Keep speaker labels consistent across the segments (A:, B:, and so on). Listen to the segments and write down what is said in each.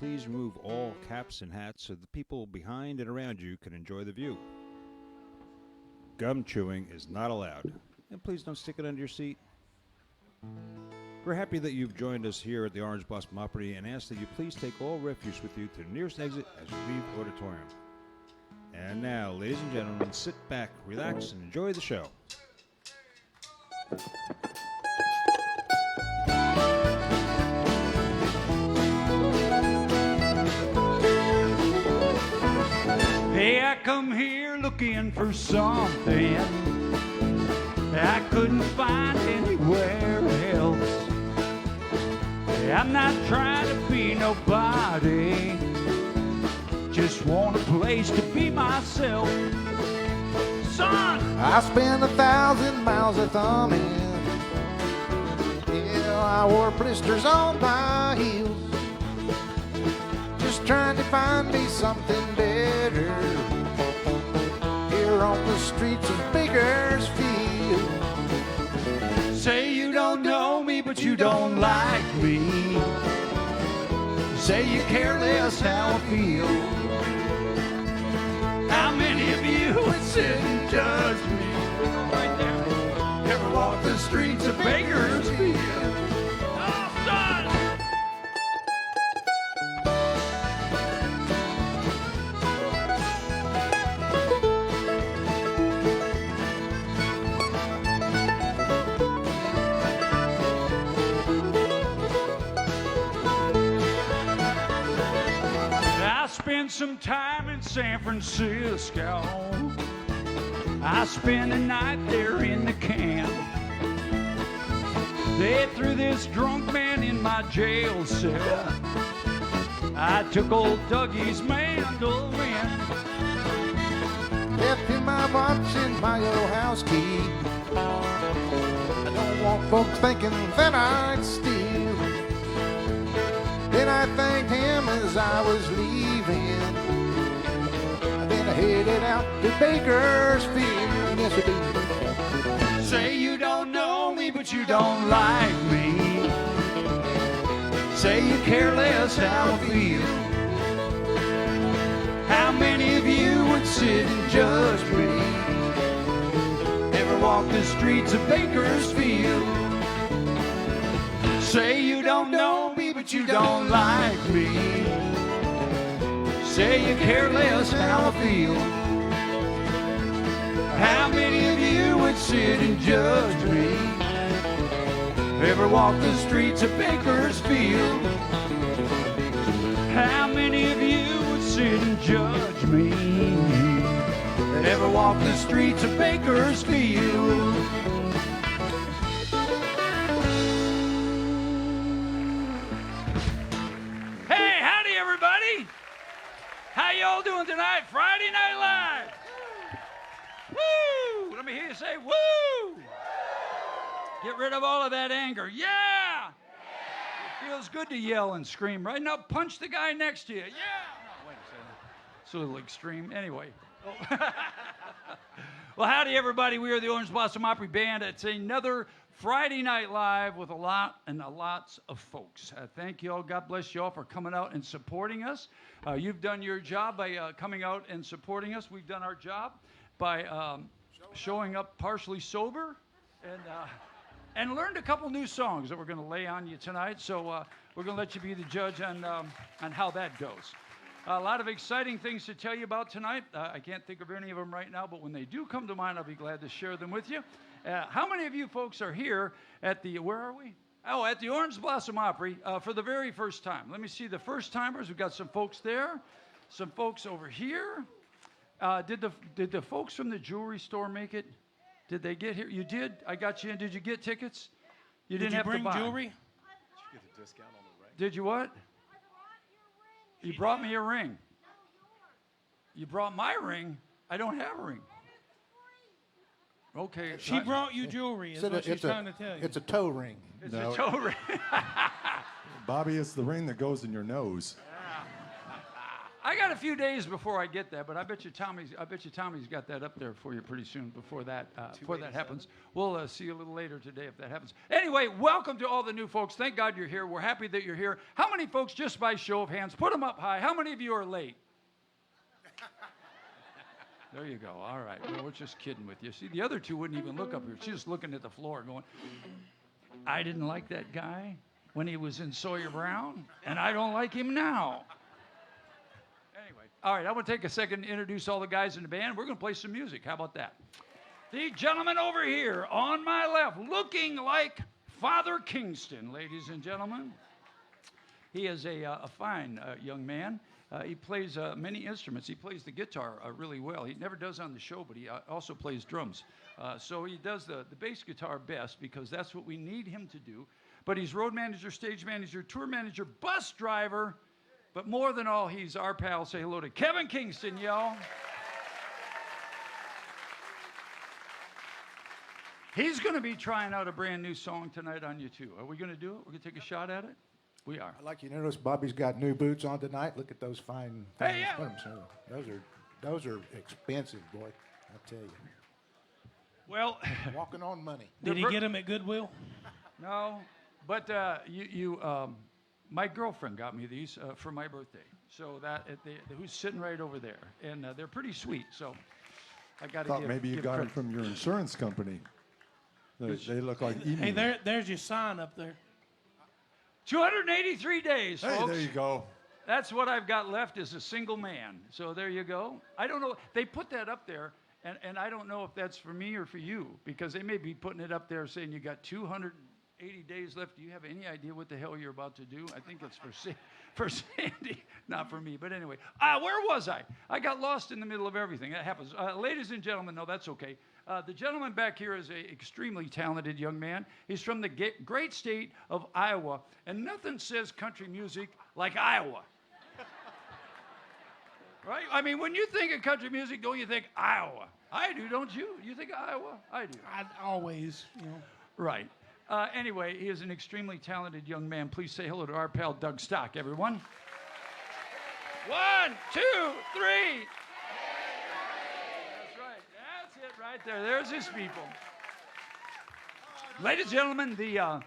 A: please remove all caps and hats so the people behind and around you can enjoy the view. Gum chewing is not allowed. And please don't stick it under your seat. We're happy that you've joined us here at the Orange Blossom Opry and ask that you please take all refuse with you to the nearest exit as you leave the auditorium. And now, ladies and gentlemen, sit back, relax, and enjoy the show.
B: Hey, I come here looking for something I couldn't find anywhere else. I'm not trying to be nobody, just want a place to be myself. Son!
C: I spent 1,000 miles a thumbing. Yeah, I wore blisters on my heels, just trying to find me something better here on the streets of Bakersfield.
B: Say you don't know me, but you don't like me. Say you care less how I feel. How many of you would sit and judge me? Right there. Ever walk the streets of Bakersfield? Oh, son! I spent some time in San Francisco. I spent a night there in the camp. They threw this drunk man in my jail cell. I took old Dougie's mandolin.
C: Left him my watch and my old house key. I don't want folks thinking that I'd steal. Then I thanked him as I was leaving. Then I headed out to Bakersfield. Yes, I do.
B: Say you don't know me, but you don't like me. Say you care less how I feel. How many of you would sit and judge me? Ever walk the streets of Bakersfield? Say you don't know me, but you don't like me. Say you care less how I feel. How many of you would sit and judge me? Ever walk the streets of Bakersfield? How many of you would sit and judge me? Ever walk the streets of Bakersfield? Hey, howdy everybody! How y'all doing tonight? Friday Night Live! Woo! Let me hear you say woo! Get rid of all of that anger. Yeah! It feels good to yell and scream. Right now, punch the guy next to you. Yeah! No, wait a second. It's a little extreme. Anyway. Well, howdy everybody. We are the Orange Blossom Opry Band. It's another Friday Night Live with lots of folks. Thank you all. God bless you all for coming out and supporting us. You've done your job by coming out and supporting us. We've done our job by showing up partially sober and learned a couple new songs that we're going to lay on you tonight. So we're going to let you be the judge on how that goes. A lot of exciting things to tell you about tonight. I can't think of any of them right now, but when they do come to mind, I'll be glad to share them with you. How many of you folks are here at the, where are we? Oh, at the Orange Blossom Opry for the very first time. Let me see the first timers. We've got some folks there, some folks over here. Did the folks from the jewelry store make it? Did they get here? You did? I got you in. Did you get tickets? You didn't have to buy.
D: Did you bring jewelry?
E: Did you get the discount on the ring?
B: Did you what? You brought me a ring. You brought my ring? I don't have a ring. Okay.
D: She brought you jewelry, is what she's trying to tell you.
C: It's a toe ring.
B: It's
E: No.
B: a toe ring.
E: Bobby, it's the ring that goes in your nose.
B: I got a few days before I get that, but I bet you Tommy's got that up there for you pretty soon before that happens. We'll see you a little later today if that happens. Anyway, welcome to all the new folks. Thank God you're here. We're happy that you're here. How many folks, just by show of hands, put them up high. How many of you are late? There you go. All right. Well, we're just kidding with you. See, the other two wouldn't even look up here. She's just looking at the floor going, I didn't like that guy when he was in Sawyer Brown, and I don't like him now. Anyway, all right, I want to take a second to introduce all the guys in the band. We're going to play some music. How about that? The gentleman over here on my left, looking like Father Kingston, ladies and gentlemen. He is a fine young man. He plays many instruments. He plays the guitar really well. He never does on the show, but he also plays drums. So he does the bass guitar best because that's what we need him to do. But he's road manager, stage manager, tour manager, bus driver. But more than all, he's our pal. Say hello to Kevin Kingston, y'all. He's going to be trying out a brand new song tonight on U2. Are we going to do it? We're going to take a shot at it? We are.
C: I'd like you to notice Bobby's got new boots on tonight. Look at those fine.
B: Hey, yeah.
C: Those are expensive, boy. I tell you.
B: Well,
C: walking on money.
D: Did he get them at Goodwill?
B: No, but my girlfriend got me these for my birthday. So who's sitting right over there, and they're pretty sweet. So I got to
E: Thought maybe you got them from your insurance company. They look like emu.
D: Hey, there's your sign up there.
B: 283 days,
E: Hey,
B: folks.
E: there you go.
B: That's what I've got left as a single man. So there you go. I don't know. They put that up there, and I don't know if that's for me or for you, because they may be putting it up there saying you got 280 days left. Do you have any idea what the hell you're about to do? I think it's for Sandy, not for me. But anyway, where was I? I got lost in the middle of everything. That happens. Ladies and gentlemen, no, that's okay. The gentleman back here is an extremely talented young man. He's from the great state of Iowa, and nothing says country music like Iowa. Right? I mean, when you think of country music, don't you think Iowa? I do, don't you? You think of Iowa? I do.
D: I always, you know.
B: Right. Anyway, he is an extremely talented young man. Please say hello to our pal Doug Stock, everyone. 1, 2, 3. Right there. There's his people. Ladies and gentlemen, the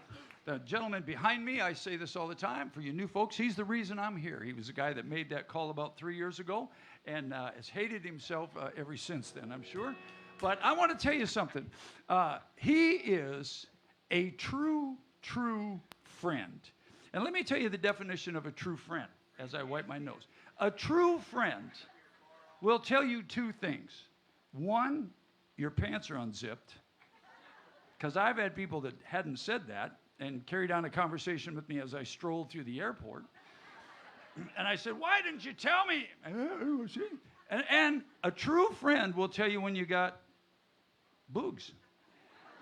B: gentleman behind me, I say this all the time, for you new folks, he's the reason I'm here. He was the guy that made that call about 3 years ago and has hated himself ever since then, I'm sure. But I want to tell you something. He is a true friend. And let me tell you the definition of a true friend as I wipe my nose. A true friend will tell you two things. One, your pants are unzipped, because I've had people that hadn't said that and carried on a conversation with me as I strolled through the airport. And I said, why didn't you tell me? And a true friend will tell you when you got boogs.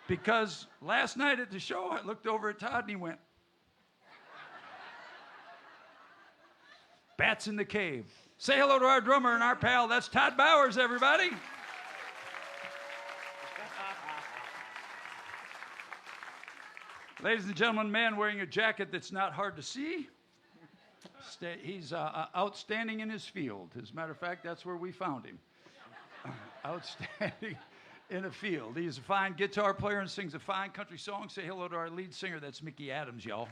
B: Because last night at the show, I looked over at Todd and he went, bats in the cave. Say hello to our drummer and our pal. That's Todd Bowers, everybody. Ladies and gentlemen, man wearing a jacket that's not hard to see. He's outstanding in his field. As a matter of fact, that's where we found him. Outstanding in a field. He's a fine guitar player and sings a fine country song. Say hello to our lead singer. That's Mickey Adams, y'all.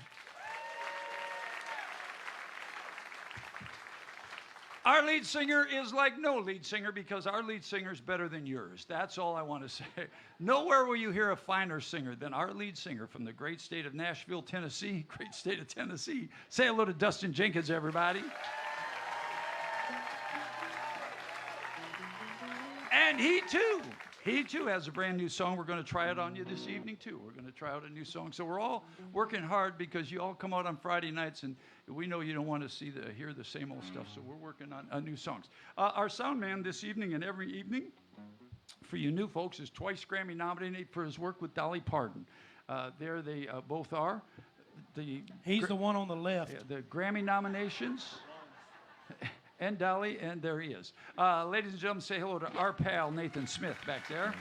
B: Our lead singer is like no lead singer because our lead singer is better than yours. That's all I want to say. Nowhere will you hear a finer singer than our lead singer from the great state of Nashville, Tennessee. Great state of Tennessee. Say hello to Dustin Jenkins, everybody. And he too has a brand new song. We're going to try it on you this evening, too. We're going to try out a new song. So we're all working hard because you all come out on Friday nights, and we know you don't want to hear the same old stuff, so we're working on new songs. Our sound man this evening and every evening, for you new folks, is twice Grammy nominated for his work with Dolly Parton. There they both are.
D: He's the one on the left.
B: The Grammy nominations. And Dolly, and there he is. Ladies and gentlemen, say hello to our pal, Nathan Smith, back there.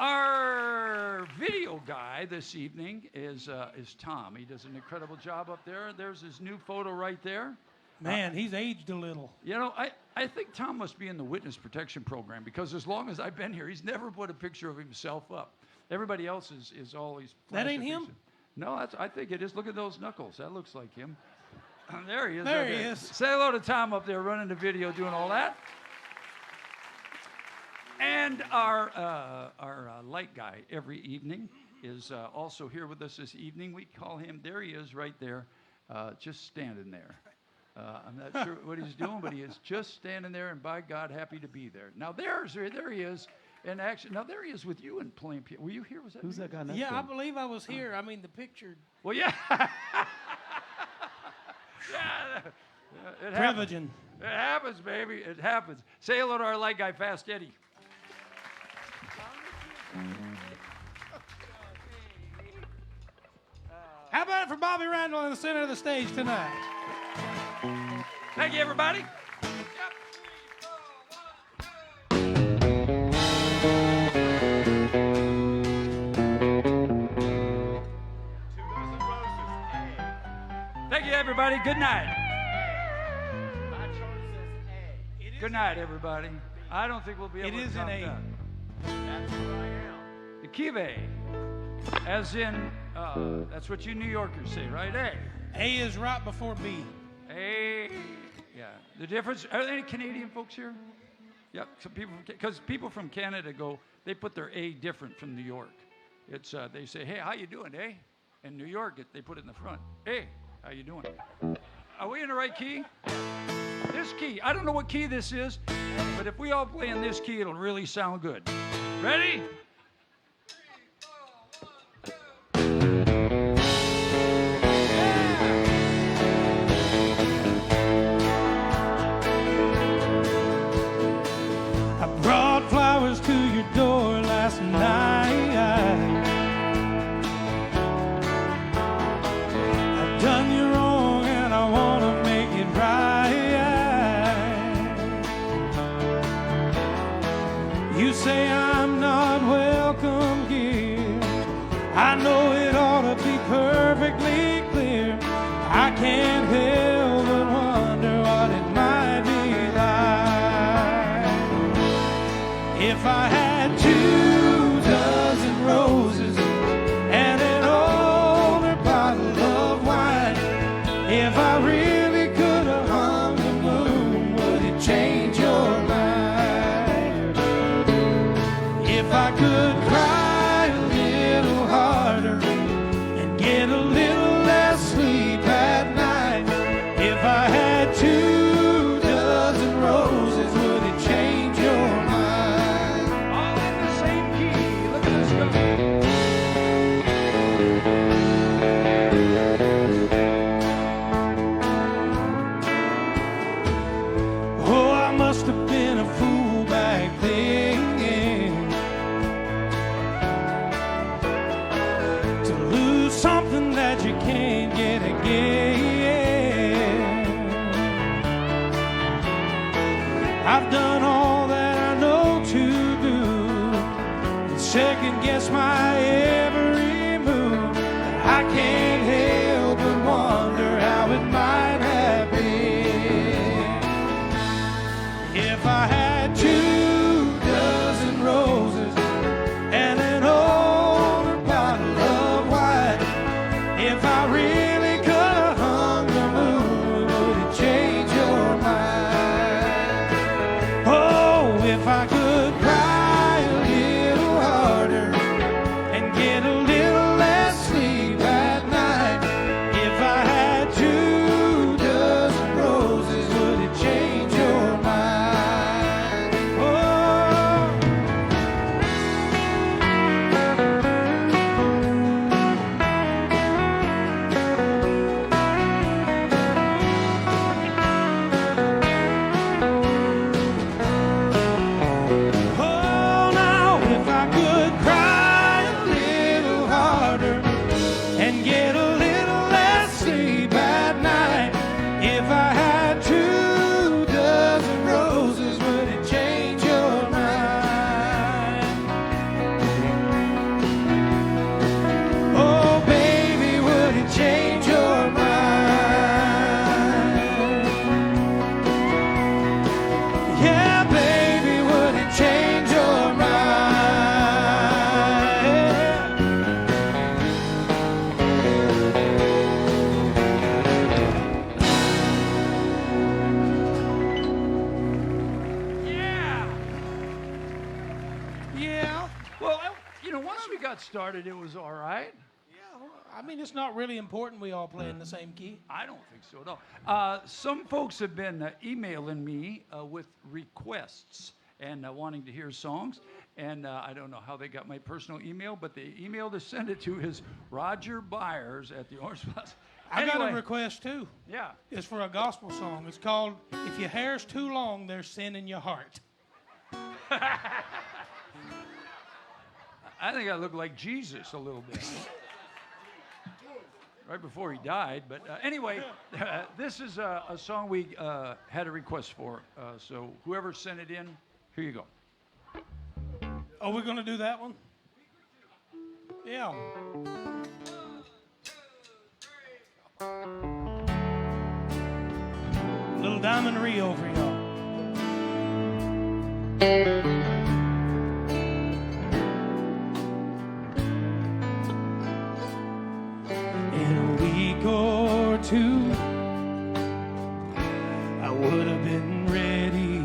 B: Our video guy this evening is Tom. He does an incredible job up there. There's his new photo right there.
D: Man, he's aged a little.
B: You know, I think Tom must be in the witness protection program because as long as I've been here, he's never put a picture of himself up. Everybody else is always.
D: That ain't
B: flashing
D: him?
B: pictures. No, I think it is. Look at those knuckles. That looks like him. There he is.
D: There
B: right
D: he is.
B: Say hello to Tom up there running the video, doing all that. And our light guy every evening is also here with us this evening. We call him, there he is right there, just standing there. I'm not sure what he's doing, but he is just standing there, and by God, happy to be there. Now, there he is. And actually, now there he is with you and playing piano. Were you here? Was that
F: Who's
B: you?
F: that guy next
D: Yeah,
F: to
D: I
F: him?
D: believe I was here. I mean, the picture.
B: Well, yeah. Yeah, it happens.
D: Prevagen.
B: It happens, baby. It happens. Say hello to our light guy, Fast Eddie.
D: How about it for Bobby Randall in the center of the stage tonight?
B: Thank you, everybody. Thank you, everybody. Good night. Good night, everybody. I don't think we'll be able to
D: It is
B: come
D: an A.
B: down. The Kive, as in, that's what you New Yorkers say, right? A.
D: A is right before B.
B: A. Yeah. The difference, are there any Canadian folks here? Yeah, some people, because people from Canada go, they put their A different from New York. It's, they say, hey, how you doing, eh? In New York, they put it in the front. Hey, how you doing? Are we in the right key? This key. I don't know what key this is, but if we all play in this key, it'll really sound good. Ready?
D: I brought flowers to your door last night. I've done you wrong and I want to make it right. You say I'm not welcome here. I know it ought to be perfectly clear. I can't help but wonder what it might be like if I had 24 roses and an older bottle of wine. If I really could have hung the moon, would it change your mind? If I could cry a little harder and get a little less sleep at night. If I had 24 roses, would it change your mind?
B: All in the same key. Look at this go.
D: Oh, I must have been a fool back then to lose something that you can't get again. I've done all that I know to do and second guess my every move. I can't help but wonder how it might have been if I had 24 roses and an older bottle of wine. If I really could have hung the moon, would it change your mind? Oh,
B: got started, it was all right.
D: Yeah, I mean, it's not really important we all play in the same key.
B: I don't think so at all. Some folks have been emailing me with requests and wanting to hear songs. And I don't know how they got my personal email, but the email to send it to is Roger Byers at the Orange Blossom.
D: I got a request too.
B: Yeah.
D: It's for a gospel song. It's called "If Your Hair's Too Long, There's Sin in Your Heart."
B: I think I look like Jesus a little bit. Right before he died. But anyway, this is a song we had a request for. So whoever sent it in, here you go.
D: Oh, we're going to do that one? Yeah. Little Diamond Rio for y'all. In a week or two, I would have been ready.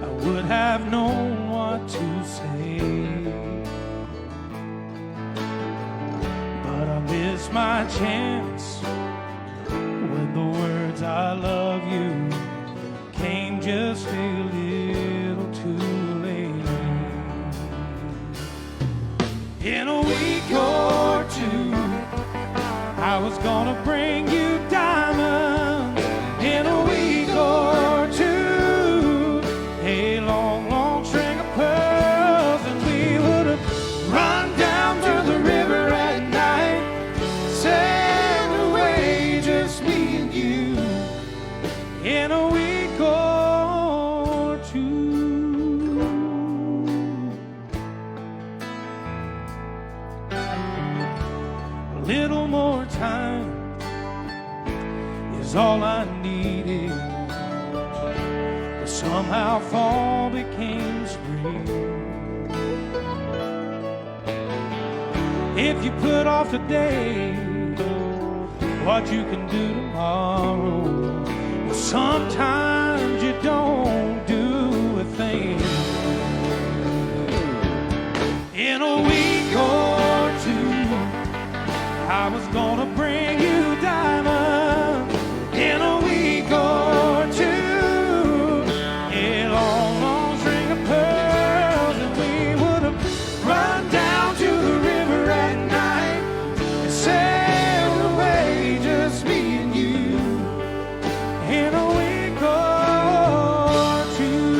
D: I would have known what to say, but I missed my chance when the words "I love you" came just a little too late. In a week or two, I was gonna bring you diamonds. In a week or two, a long, long string of pearls, and we would have run down to the river at night, sailed away, just me and you. In a week or two, a little more time is all I needed. But somehow fall became spring. If you put off today what you can do tomorrow, well, sometimes you don't do a thing. In a week or two, I was gonna bring you diamonds. In a week or two, a long, long string of pearls, and we would have run down to the river at night and sailed away, just me and you. In a week or two,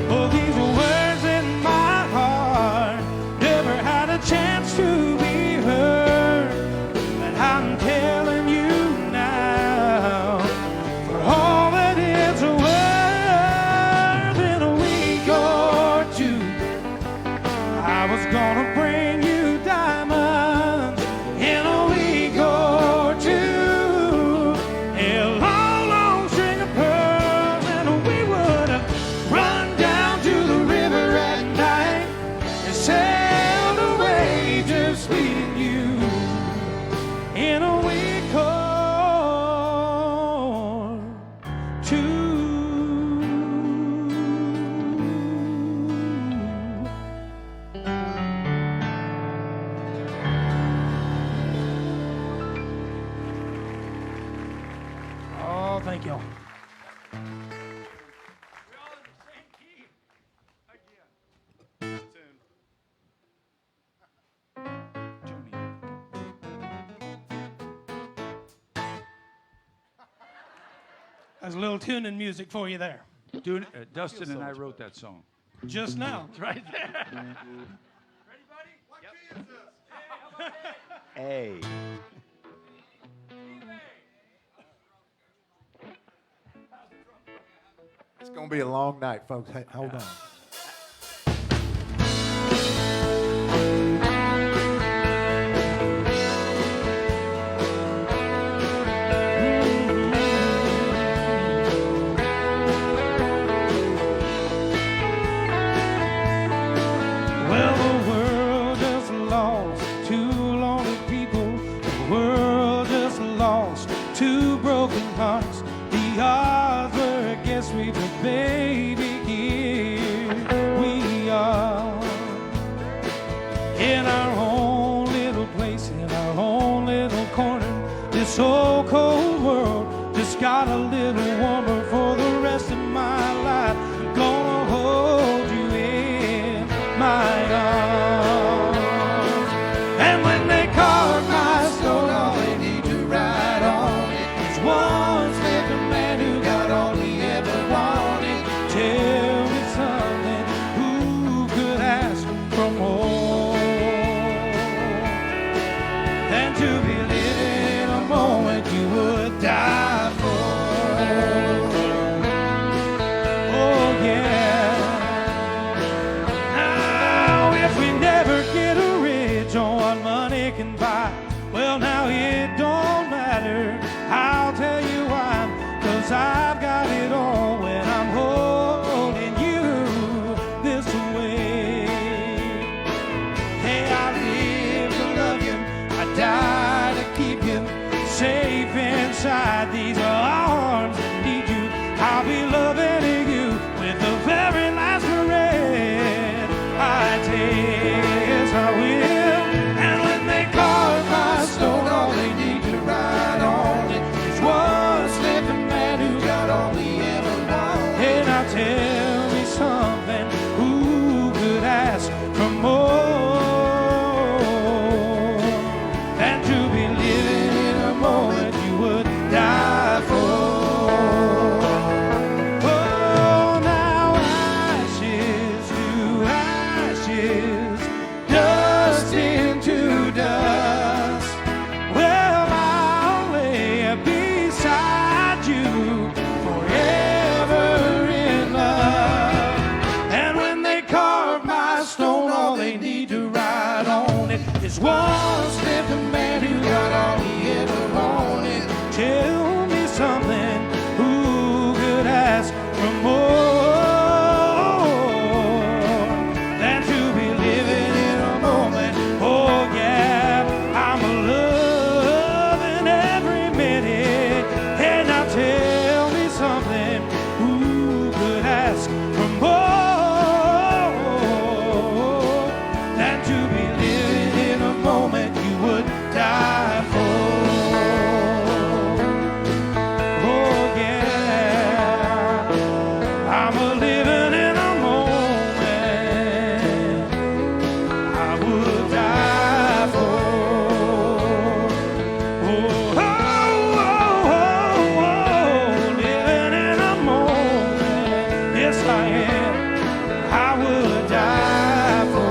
D: oh, these words in my heart never had a chance to be heard, and I'm telling you now, for all that it's worth. In a week or two, I was gonna bring you diamonds. In a week or two, a long, long string of pearls, and we would have run down to the river at night and sailed away, just me and you. In a week or two. Oh, thank y'all.
B: We're all in the same key again.
D: There's a little tuning music for you there.
B: Dude, Dustin and I wrote that song.
D: Just now.
B: It's right there. Ready, buddy? What key is this? Hey, how about
C: It's going to be a long night, folks. Hey, hold on.
D: Well, the world just lost two lonely people. The world just lost two broken hearts. The odds were against me, but baby, here we are. This whole cold world just got a little warmer for the rest of my life. I'm gonna hold you in my arms. And when they carve my stone, all they need to write on it is once lived a man who got all he ever wanted. Tell me something, who could ask for more than to be living in a moment you would die for? Oh yeah. Now if we never get rich on what money can buy, well now it don't matter, I'll tell you why. 'Cause I've got it all when I'm holding you this way. Hey, I live to love you, I die to keep you safe inside these arms that need you. I'll be loving you with the very last breath I take. Yes, I will. And when they carve my stone, all they need to write on it is once lived a man who got all he ever wanted. And now tell me something, who could ask for more than to be living in a moment you would die for? Oh, now ashes to ashes, dust into dust. Well, I'll lay beside you forever in love. And when they carve my stone, all they need to write on it is once lived a man who got all he ever wanted. Tell me something, who could ask for more than to be living in a moment? Oh yeah, I'm loving every minute. And now tell me something, who could ask for more than to be living in a moment you would die for? Oh yeah, I'm a living in a moment I would die for. Oh, oh, oh, oh, living in a moment. Yes, I am. I would die for.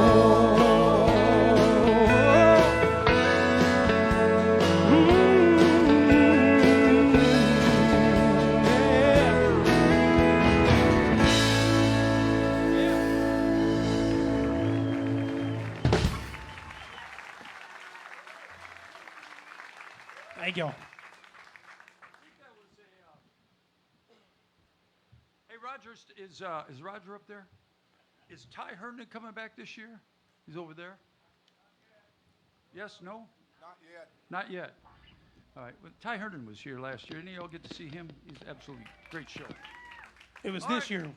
D: Thank you.
B: Hey, Roger, is Roger up there? Is Ty Herndon coming back this year? He's over there? Yes, no?
C: Not yet.
B: Not yet. All right. Well, Ty Herndon was here last year. Didn't you all get to see him? He's absolutely great show.
D: It was
B: All
D: this
B: right.
D: year.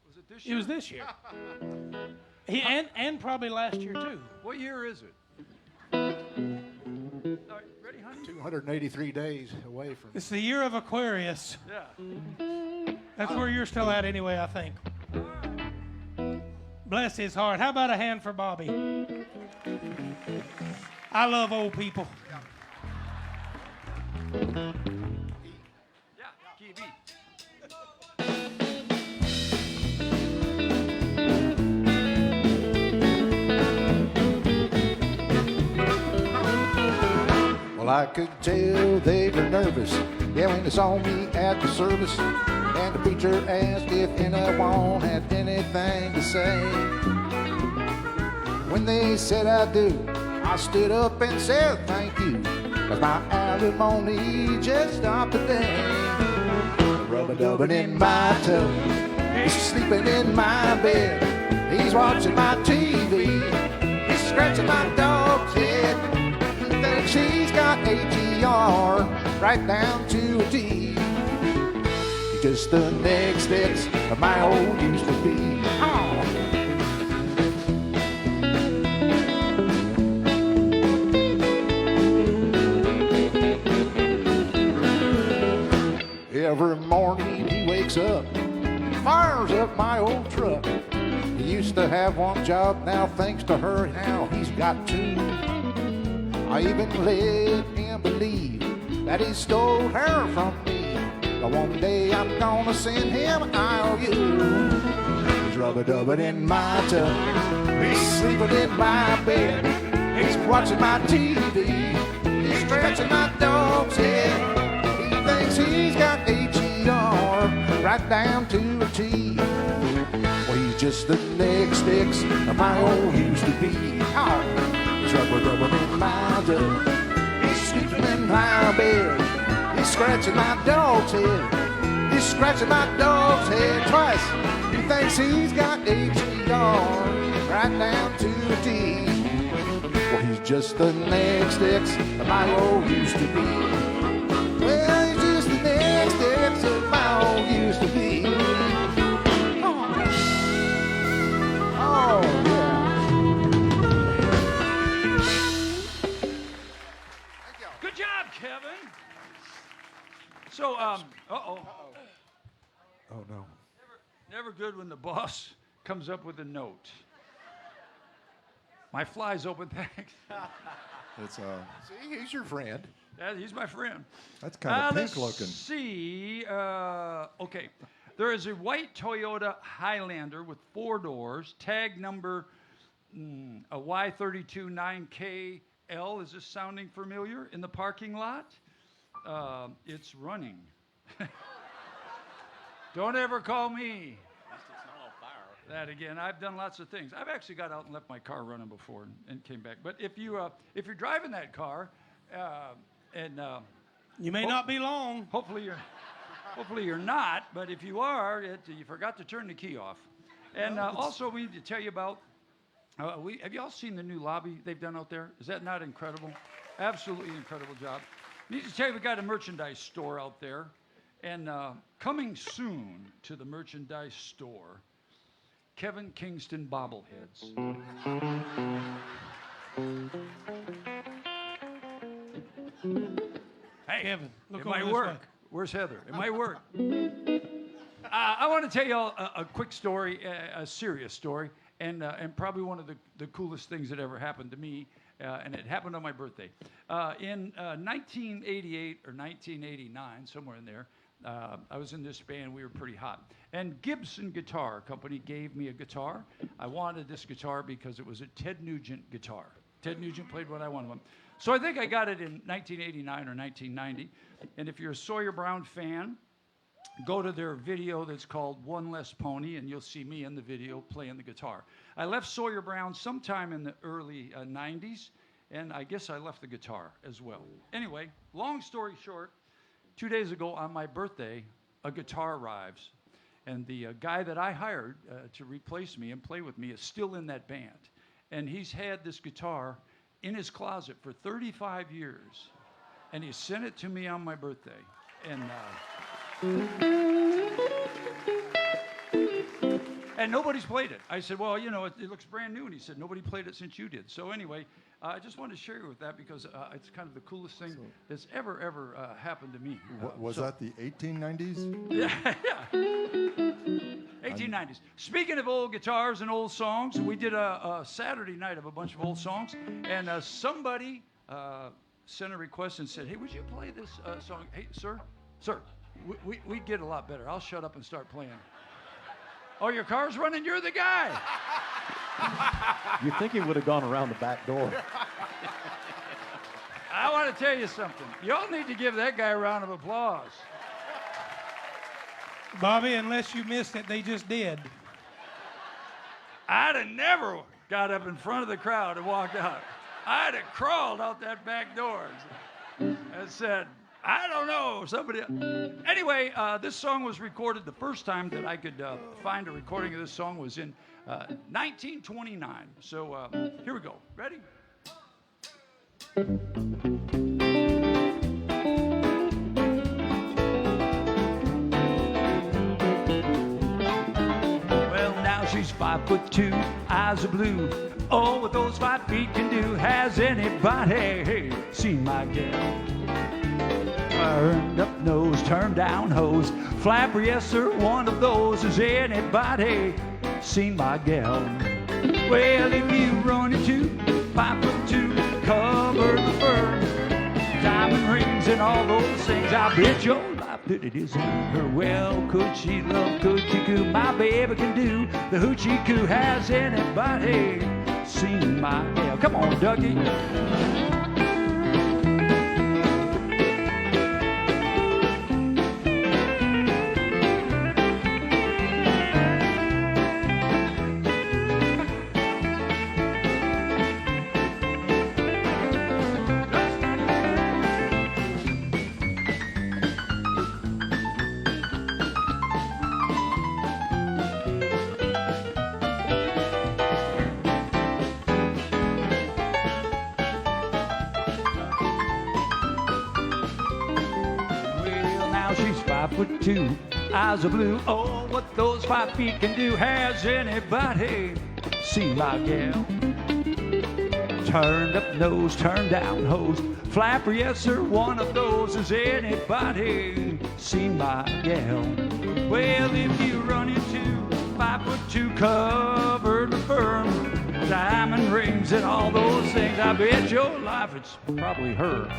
B: Was it this
D: It
B: year?
D: was this year. And probably last year too.
B: What year is it? All right, ready, honey?
C: 283 days away from.
D: It's the year of Aquarius.
B: Yeah.
D: That's where you're still at anyway, I think. Bless his heart. How about a hand for Bobby? I love old people.
B: Yeah, KB.
C: Well, I could tell they were nervous, yeah, when they saw me at the service. And the preacher asked if anyone had anything to say. When they said I do, I stood up and said thank you, 'cause my alimony just stopped today. Rub-a-dubbing in my tub, he's sleeping in my bed, he's watching my TV, he's scratching my dog's head. Then she's got ATR right down to a T. Just the next steps of my old used to be. Oh. Every morning he wakes up, fires up my old truck. He used to have one job, now thanks to her, now he's got two. I even let him believe that he stole her from me. But one day I'm gonna send him an IOU. He's rubber-dubbing in my tub, he's sleeping in my bed, he's watching my TV, he's scratching my dog's head. He thinks he's got H-E-R right down to a T. Well, he's just the next ex of my old used to be. Oh, he's rubber-dubbing in my tub, he's sleeping in my bed, he's scratching my dog's head, he's scratching my dog's head twice. He thinks he's got H-E-R right down to a T. Well, he's just the next ex of my old used to be. Well, he's just the next ex of my old used to be. Oh, yeah.
B: Good job, Kevin. So, uh-oh.
E: Oh, no.
B: Never good when the boss comes up with a note. My fly's open, thanks.
E: It's,
C: See, he's your friend.
B: Yeah, he's my friend.
E: that's kind of
B: Let's
E: pink looking.
B: see. Okay. There is a white Toyota Highlander with 4 doors, tag number a Y329KL. Is this sounding familiar? In the parking lot? It's running. Don't ever call me. That again. I've done lots of things. I've actually got out and left my car running before and came back. But if you're driving that car,
D: You may not be long.
B: hopefully you're not. But if you are, you forgot to turn the key off. And also we need to tell you about. Have you all seen the new lobby they've done out there? Is that not incredible? Absolutely incredible job. I need to tell you we got a merchandise store out there. And coming soon to the merchandise store, Kevin Kingston bobbleheads. Hey,
D: Kevin, look
B: it
D: over
B: might
D: this
B: work.
D: way.
B: Where's Heather? It might work. I want to tell you all a quick story, a serious story, and probably one of the coolest things that ever happened to me, and it happened on my birthday. In 1988 or 1989, somewhere in there, I was in this band. We were pretty hot. And Gibson Guitar Company gave me a guitar. I wanted this guitar because it was a Ted Nugent guitar. Ted Nugent played what I wanted. So I think I got it in 1989 or 1990. And if you're a Sawyer Brown fan, go to their video that's called One Less Pony, and you'll see me in the video playing the guitar. I left Sawyer Brown sometime in the early 90s, and I guess I left the guitar as well. Anyway, long story short, 2 days ago on my birthday, a guitar arrives. And the guy that I hired to replace me and play with me is still in that band. And he's had this guitar in his closet for 35 years. And he sent it to me on my birthday. And nobody's played it. I said, well, you know, it looks brand new. And he said, nobody played it since you did. So anyway, I just wanted to share you with that because it's kind of the coolest thing that's ever happened to me.
E: Was that the 1890s?
B: Yeah. 1890s. Speaking of old guitars and old songs, we did a Saturday night of a bunch of old songs. And somebody sent a request and said, hey, would you play this song? Hey, sir, we'd get a lot better. I'll shut up and start playing. Oh, your car's running? You're the guy.
F: You'd think he would have gone around the back door.
B: I want to tell you something. Y'all need to give that guy a round of applause.
D: Bobby, unless you missed it, they just did.
B: I'd have never got up in front of the crowd and walked out. I'd have crawled out that back door and said, I don't know, somebody. Anyway, this song was recorded. The first time that I could find a recording of this song was in 1929. So here we go. Ready? Well, now she's 5'2", eyes are blue. Oh, what those 5 feet can do. Has anybody seen my gal? turned up nose, turned down hose, flapper, yes sir, one of those. Has anybody seen my gal? Well, if you run into 5'2", covered with fur, diamond rings and all those things, I bet your life that it isn't her. Well, could she love, could she coo? My baby can do the hoochie coo. Has anybody seen my gal? Come on, Dougie. She's 5'2", eyes are blue. Oh, what those 5 feet can do. Has anybody seen my gal? Turned up nose, turned down hose, flapper, yes sir, one of those. Has anybody seen my gal? Well, if you run into 5'2", covered with fur, diamond rings and all those things, I bet your life it's probably her.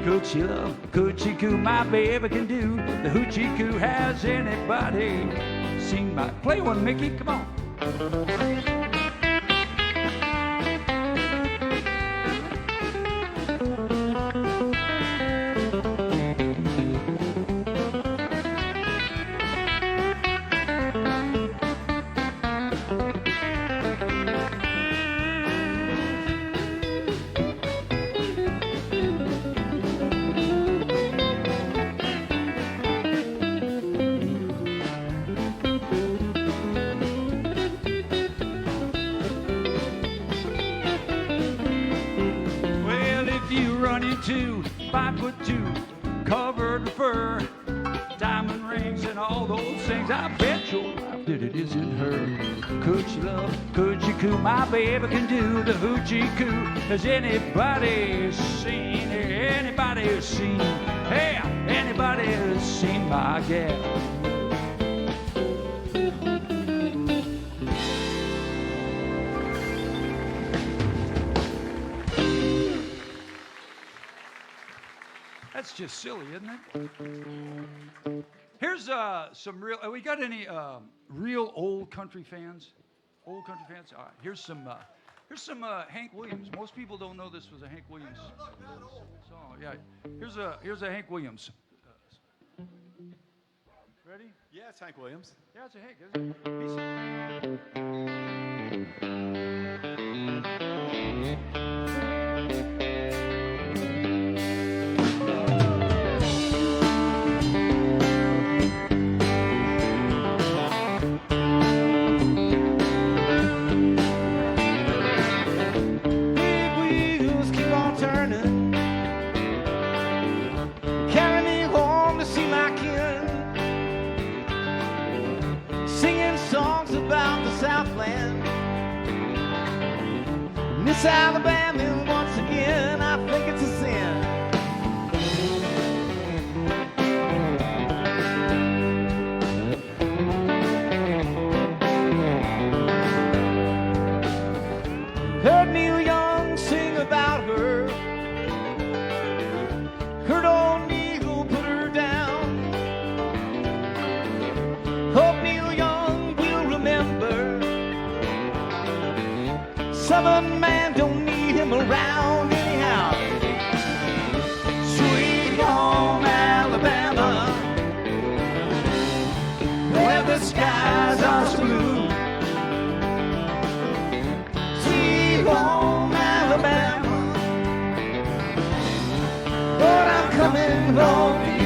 B: Could she love, could she coo? My baby can do the hoochie coo. Has anybody seen my... Play one, Mickey, come on. Into 5'2", covered with fur, diamond rings and all those things, I bet your life that it isn't her. Could she love, could she coo? My baby can do the hoochie coo. Has anybody seen, anybody seen, hey, anybody seen my gal? That's just silly, isn't it? Here's some real. We got any real old country fans? Old country fans. All right. Here's some Hank Williams. Most people don't know this was a Hank Williams song. Yeah. Here's a Hank Williams. Ready?
F: Yeah, it's Hank Williams.
B: Yeah, it's a Hank, isn't it?
D: Miss Alabama once again, I think it's a sin. Heard Neil Young sing about her, heard old Neil put her down. Hope Neil Young will remember, Southern man don't need him around anyhow. Sweet home Alabama, where the skies are so blue. Sweet home Alabama, Lord, I'm coming home to you.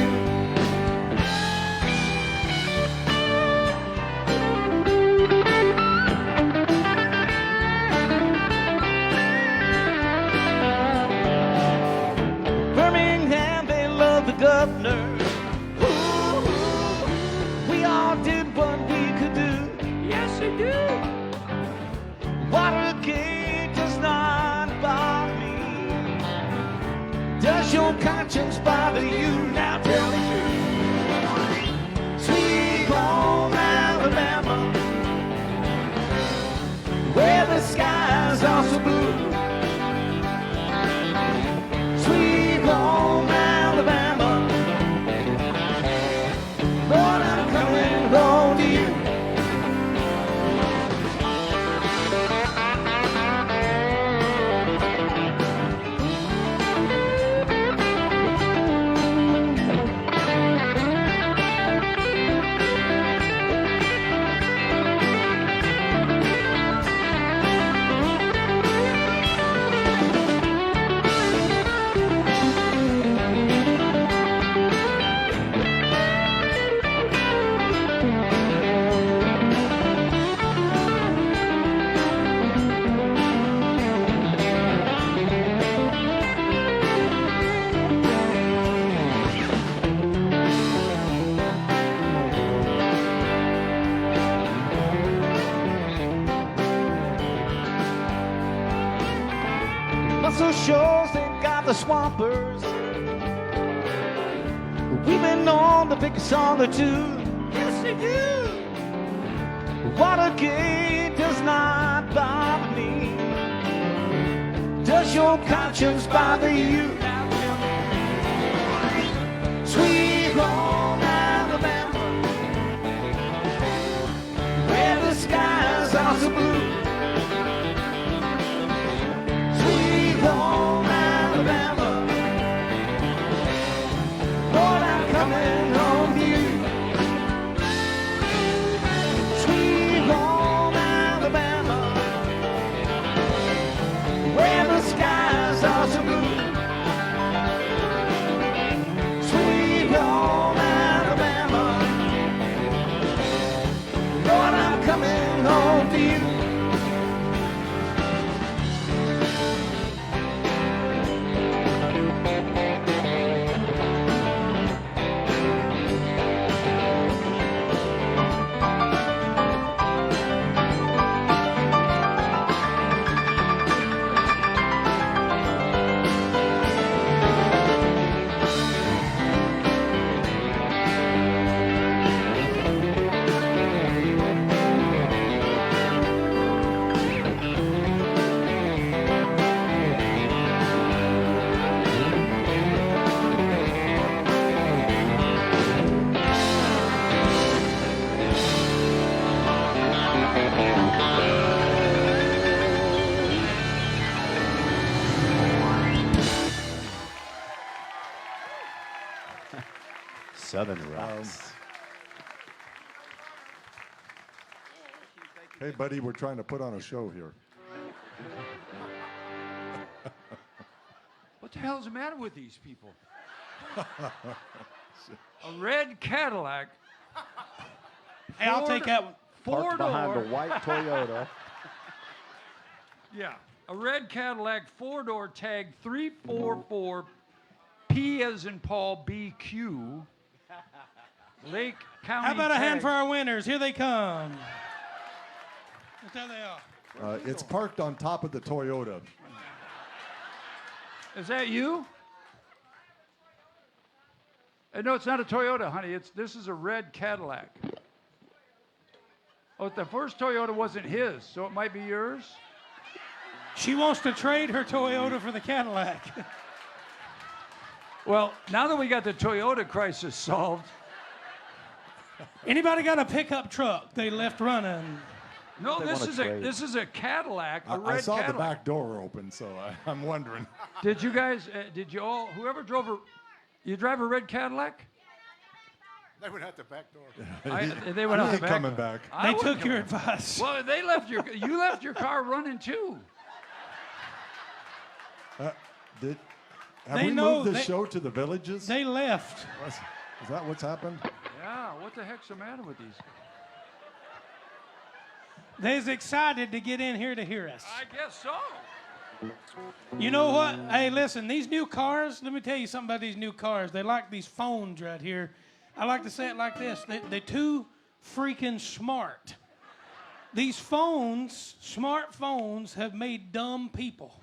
D: Governor, ooh, we all did what we could do.
B: Yes, we do.
D: Watergate does not bother me. Does your conscience bother you? Now tell me. shows they've got the swampers. We've been known to pick a song or two. Yes, they do. Watergate does not bother me. Does your conscience bother you? Sweet home Alabama, where the skies are so blue. Sweet home Alabama, Lord, I'm coming home to you. Sweet home Alabama, where the skies are so blue. Sweet home Alabama, Lord, I'm coming home to you.
F: Southern rocks.
E: Hey, buddy, we're trying to put on a show here.
B: What the hell's the matter with these people? A red Cadillac.
D: Hey, I'll take that one.
F: Parked behind
B: Four-door.
F: the white Toyota.
B: Yeah, a red Cadillac, four-door tag, 344 P as in Paul, BQ. Lake County.
D: How about a hand
B: tag.
D: for our winners? Here they come. There they are.
E: It's parked on top of the Toyota.
B: Is that you? No, it's not a Toyota, honey. This is a red Cadillac. Oh, the first Toyota wasn't his, so it might be yours.
D: She wants to trade her Toyota for the Cadillac.
B: Well, now that we got the Toyota crisis solved,
D: Anybody got a pickup truck they left running?
B: no,
F: They
B: this
F: wanna
B: is
F: trade.
B: this is a Cadillac, a red
E: I saw
B: Cadillac.
E: the back door open, so I'm wondering.
B: Did you guys? Did you all? Whoever drove you drive a red Cadillac?
C: They went out the back door.
B: They went out
E: He
B: the
E: ain't
B: back.
E: coming back.
B: I
D: They
B: wouldn't
D: took
B: come
D: your
B: back.
D: advice.
B: Well, they left you left your car running too.
E: Have
D: They
E: we
D: know-
E: moved the
D: they-
E: show to the villages?
D: They left.
E: Is that what's happened?
B: Yeah, what the heck's the matter with these?
D: They's excited to get in here to hear us.
B: I guess so.
D: You know what? Hey, listen, these new cars, let me tell you something about these new cars. They like these phones right here. I like to say it like this. They're too freaking smart. These phones, smartphones, have made dumb people.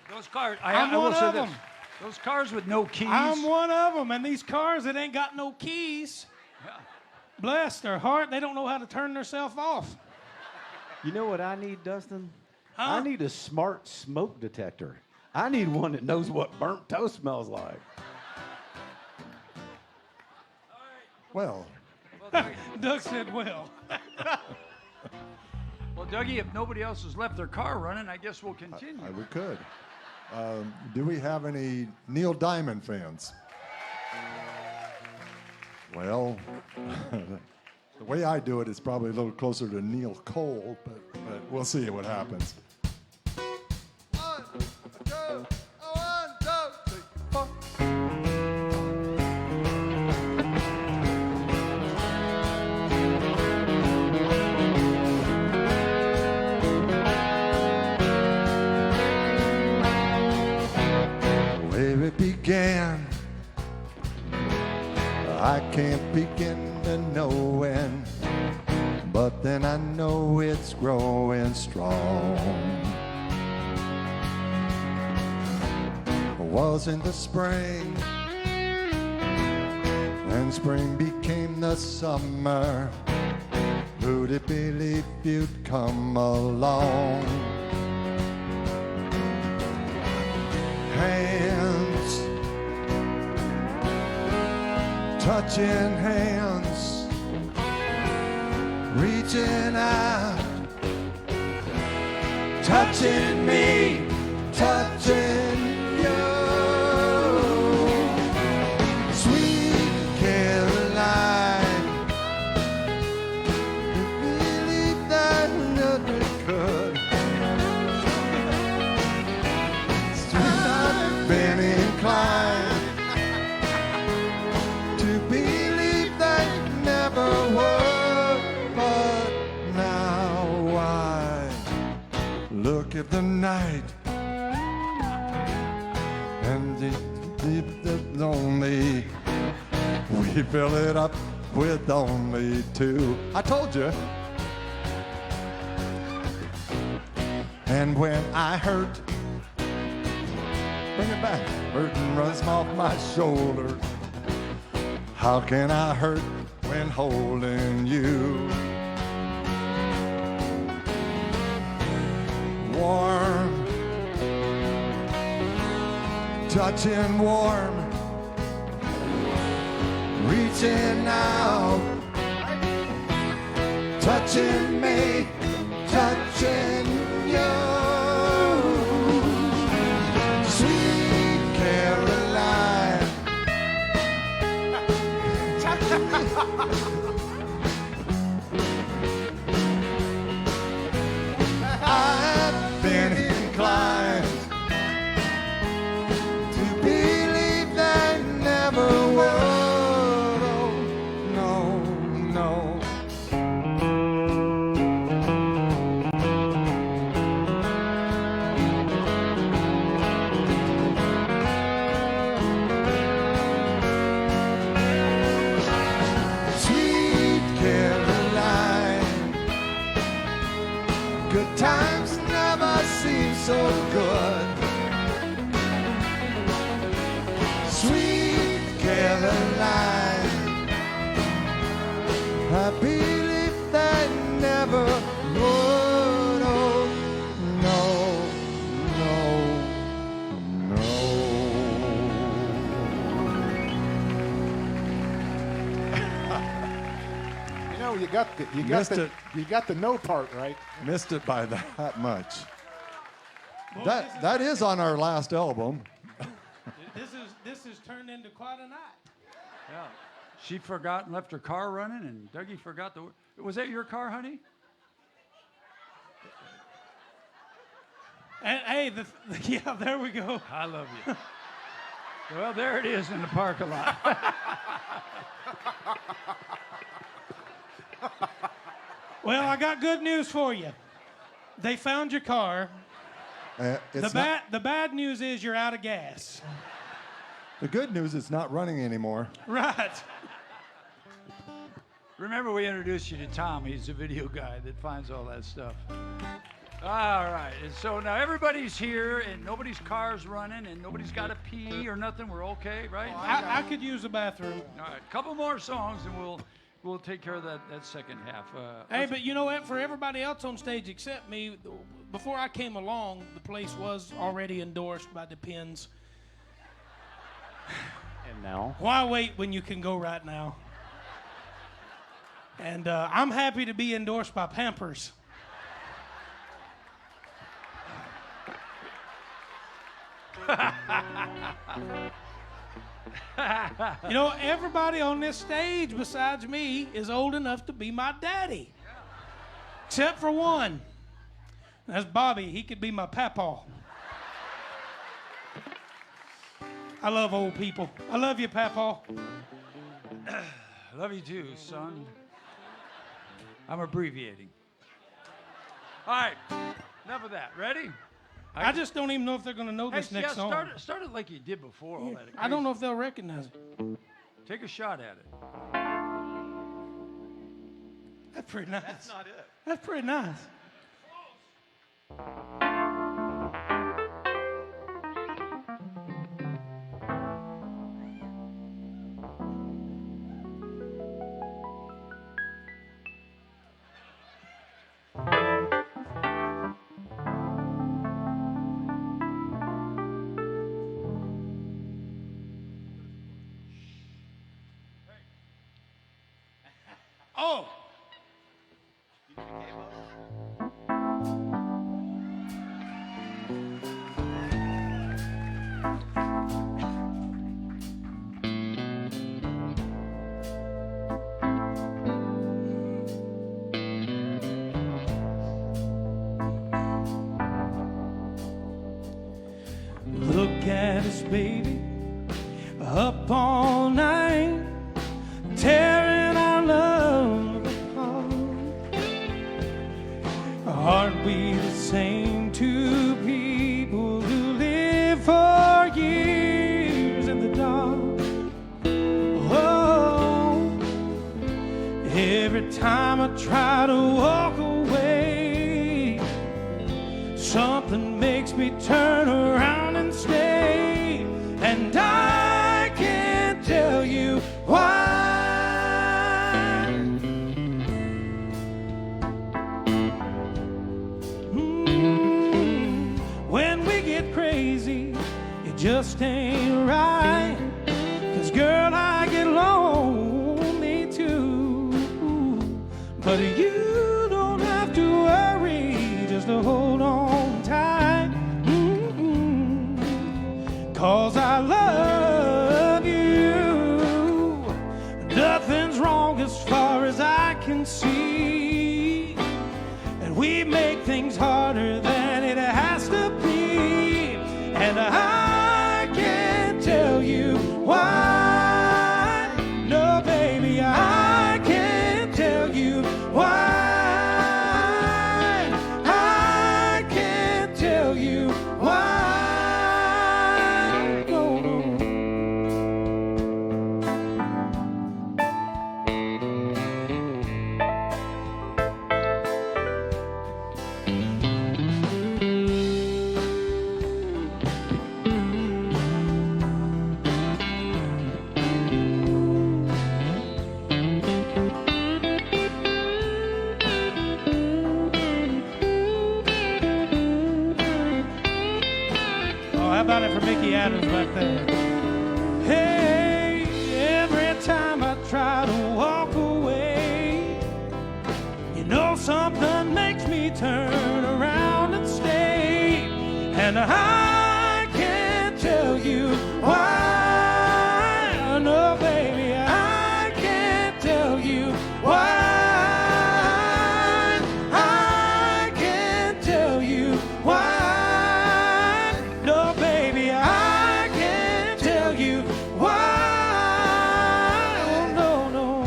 B: Those cars.
D: I'm
B: I will
D: one
B: say
D: of
B: this.
D: them.
B: Those cars with no keys.
D: I'm one of them, and these cars that ain't got no keys, bless their heart, they don't know how to turn themselves off.
F: You know what I need, Dustin?
D: Huh?
F: I need a smart smoke detector. I need one that knows what burnt toast smells like.
E: Well,
D: Doug said, well.
B: Well, Dougie, if nobody else has left their car running, I guess we'll continue.
E: we could. Do we have any Neil Diamond fans? Well, the way I do it is probably a little closer to Neil Cole, but we'll see what happens. 1, 2, 1, 2, 3, 4. Where it began, I can't begin to know when, but then I know it's growing strong. was in the spring, and spring became the summer. Who'd it believe you'd come along? Hands, touching hands, reaching out, touching me, touching you. Sweet Caroline, you believe that nothing could. I've been inclined to believe that never would, but now I look at the night and the lonely. We fill it up with only two. I told you. And when I hurt, bring it back. Hurting runs off my shoulder. How can I hurt when holding you? Warm, touching warm, reaching out, touching me, touching you. Sweet Caroline. I've been inclined to believe that never would. Oh, no, no. Sweet Caroline, good times never seem so good. Sweet Caroline, I believe that never would. Oh, no, no, no.
C: You know, you got the no part right.
E: Missed it by that much. That is on our last album.
D: This has turned into quite a night.
B: Yeah. She forgot and left her car running, and Dougie forgot the. Was that your car, honey?
D: And hey, yeah, there we go.
B: I love you. Well, there it is in the parking lot.
D: Well, I got good news for you. They found your car.
E: It's
D: The bad news is you're out of gas.
E: the good news is not running anymore.
D: Right.
B: Remember, we introduced you to Tom. He's the video guy that finds all that stuff. All right. And so now everybody's here, and nobody's car's running, and nobody's got to pee or nothing. We're okay, right?
D: I could use the bathroom.
B: All right. A couple more songs, and we'll take care of that second half.
D: Hey, but you know what? For everybody else on stage except me, before I came along, the place was already endorsed by Depends.
F: And now?
D: Why wait when you can go right now? And I'm happy to be endorsed by Pampers. You know, everybody on this stage besides me is old enough to be my daddy. Except for one. That's Bobby. He could be my papaw. I love old people. I love you, papaw.
B: Love you too, son. I'm abbreviating. All right. Enough of that. Ready?
D: I just don't even know if they're going to know this next song.
B: Start it like you did before. All that.
D: I don't know if they'll recognize it.
B: Take a shot at it.
D: That's pretty nice. That's not it. That's pretty nice. Oh. Look at us, baby, up all night, tearing our love apart. Aren't we the same two people who live for years in the dark? Oh, every time I try to walk away, something makes me turn around and stay, and I can't tell you why. When we get crazy, it just ain't right. 'Cause girl, I get lonely too. But you don't have to worry, just to hold on tight. 'Cause I love you. Nothing's wrong as far as I can see. And we make things harder than it has to be. And I can't tell you why. No, baby, I can't tell you why. I can't tell you why. No, no. Oh, how about it for Mickey Adams back there? Hey, every time I try to walk away, you know something makes me turn around and stay. And I can't tell you why. No, baby, I can't tell you why. I can't tell you why. No, baby, I can't tell you why. Oh, no, no.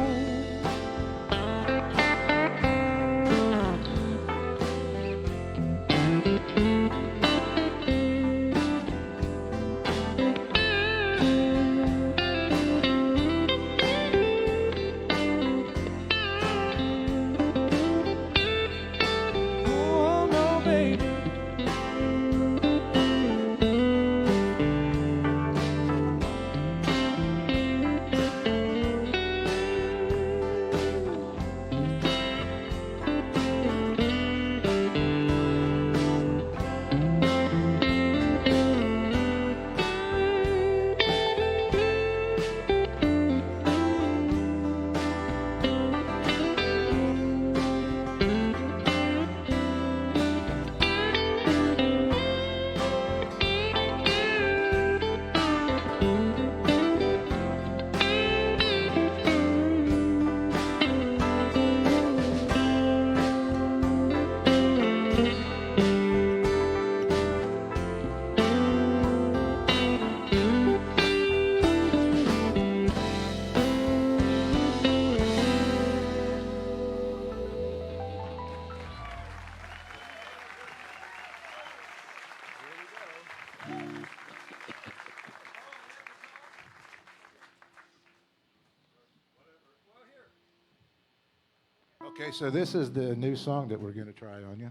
D: Oh, no, baby.
C: Okay, so this is the new song that we're going to try on you.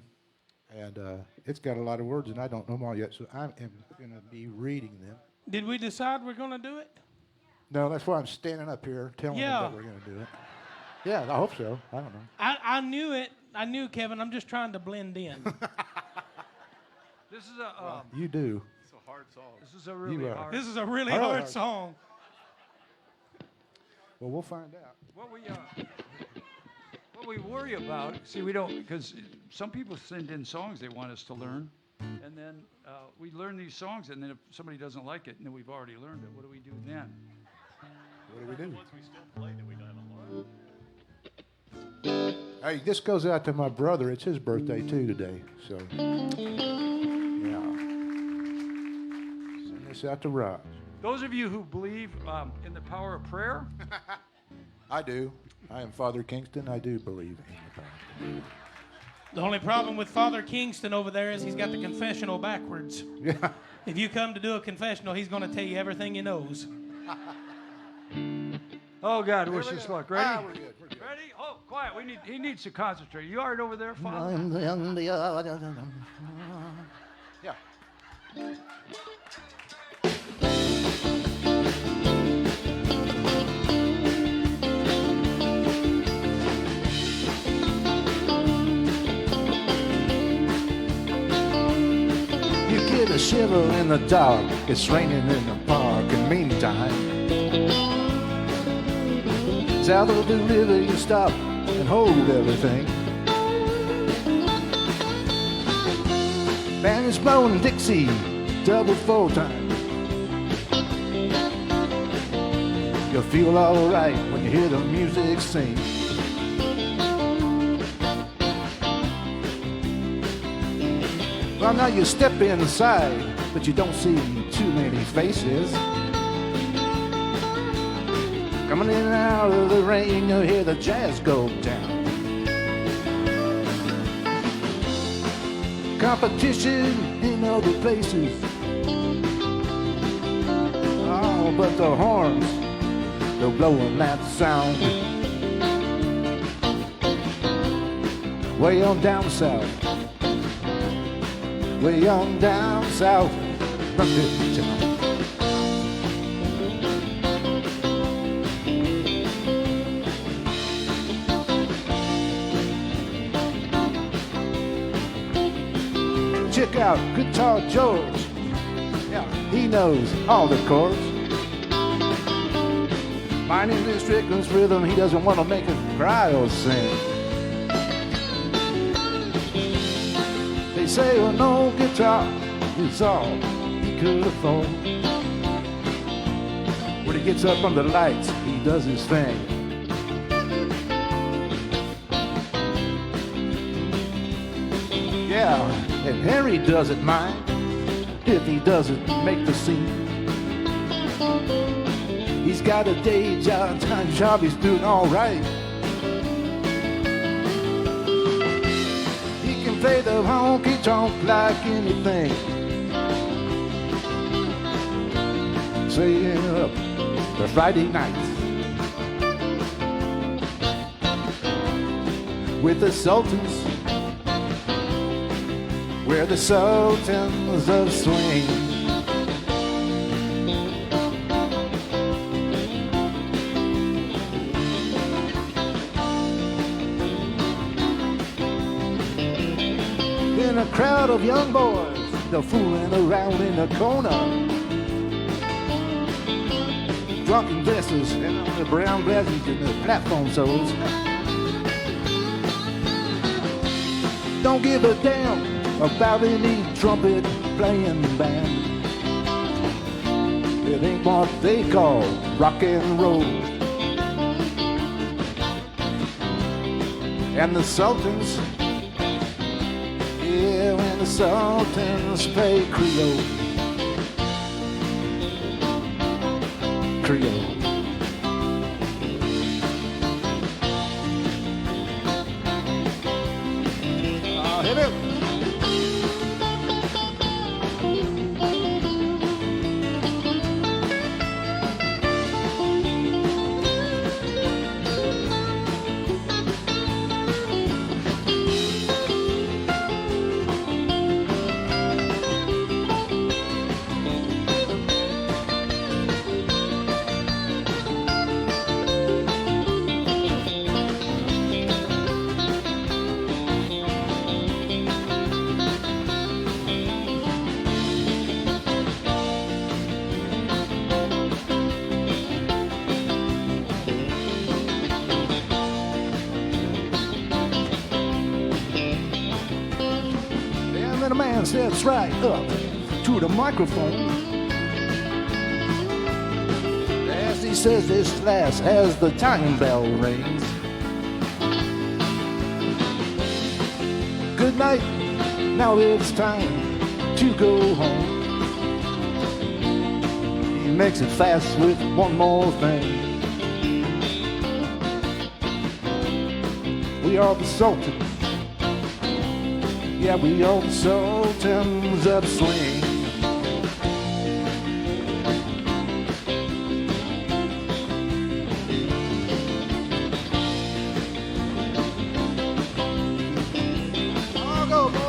C: And it's got a lot of words, and I don't know them all yet, so I am going to be reading them.
D: Did we decide we're going to do it?
C: No, that's why I'm standing up here telling them that we're going to do it. Yeah, I hope so. I don't know.
D: I knew it. I knew, Kevin. I'm just trying to blend in.
B: This is a
C: You do.
B: this is a really hard.
D: This is a really
C: Hard.
D: hard song.
C: Well, we'll find out.
B: What we What we worry about, see, we don't, because some people send in songs they want us to learn, and then we learn these songs, and then if somebody doesn't like it, and then we've already learned it, what do we do then?
C: What do we do? Hey, this goes out to my brother. It's his birthday too today. So, yeah. Send this out to Raj.
B: Those of you who believe in the power of prayer,
C: I do. I am Father Kingston. I do believe in the power.
D: The only problem with Father Kingston over there is he's got the confessional backwards.
C: Yeah.
D: If you come to do a confessional, he's going to tell you everything he knows.
B: oh God, wish us luck. Ready?
C: Ah, we're good. We're good.
B: Ready? Oh, quiet. He needs to concentrate. You all right over there, Father?
C: Yeah. You get a shiver in the dark. It's raining in the park. And meantime, south of the river, you stop and hold everything. Band is blowing Dixie, double full time. You'll feel alright when you hear the music sing. Well, now you step inside, but you don't see too many faces. Coming in and out of the rain, you'll hear the jazz go down. Competition in other places. Oh, but the horns, they're blowing that sound. Way on down south. Way on down south. Check out Guitar George. Yeah, he knows all the chords. Minding this Strickland's rhythm, he doesn't want to make it cry or sing. They say, well, no guitar is all he could afford. When he gets up under the lights, he does his thing. Yeah, and Harry doesn't mind if he doesn't make the scene. He's got a day job, time job, he's doing all right. He can play the honky tonk like anything. Staying up for Friday nights with the Sultans. We're the Sultans of Swing. In a crowd of young boys, they're fooling around in the corner. Drunken dresses and the brown glasses and the platform soles. Don't give a damn about any trumpet playing band. It ain't what they call rock and roll. And the Sultans, yeah, when the Sultans play Creole. Creole. Hit it. and steps right up to the microphone. As he says this last, as the time bell rings. Good night, now it's time to go home. He makes it fast with one more thing. We are the Sultans. Yeah, we are the Sultans of Swing. Oh, go, boy.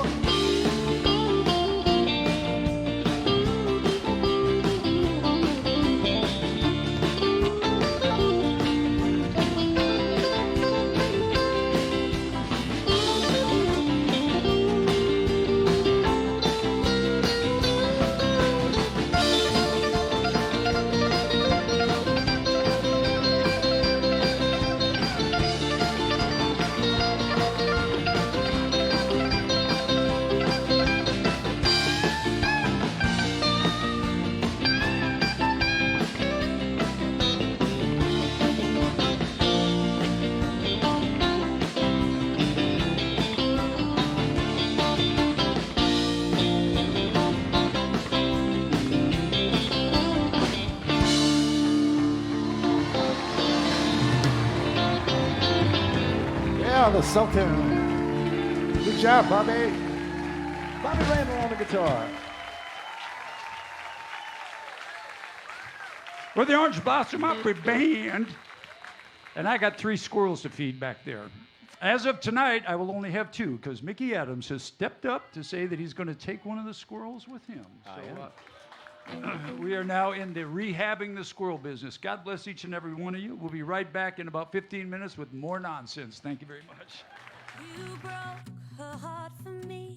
C: Yeah, the Sultan. Good job, Bobby. Bobby Randall on the guitar.
B: We're the Orange Blossom Opry Band, and I got 3 squirrels to feed back there. As of tonight, I will only have 2 because Mickey Adams has stepped up to say that he's going to take one of the squirrels with him. We are now in the rehabbing the squirrel business. God bless each and every one of you. We'll be right back in about 15 minutes with more nonsense. Thank you very much.
G: You broke her heart for me.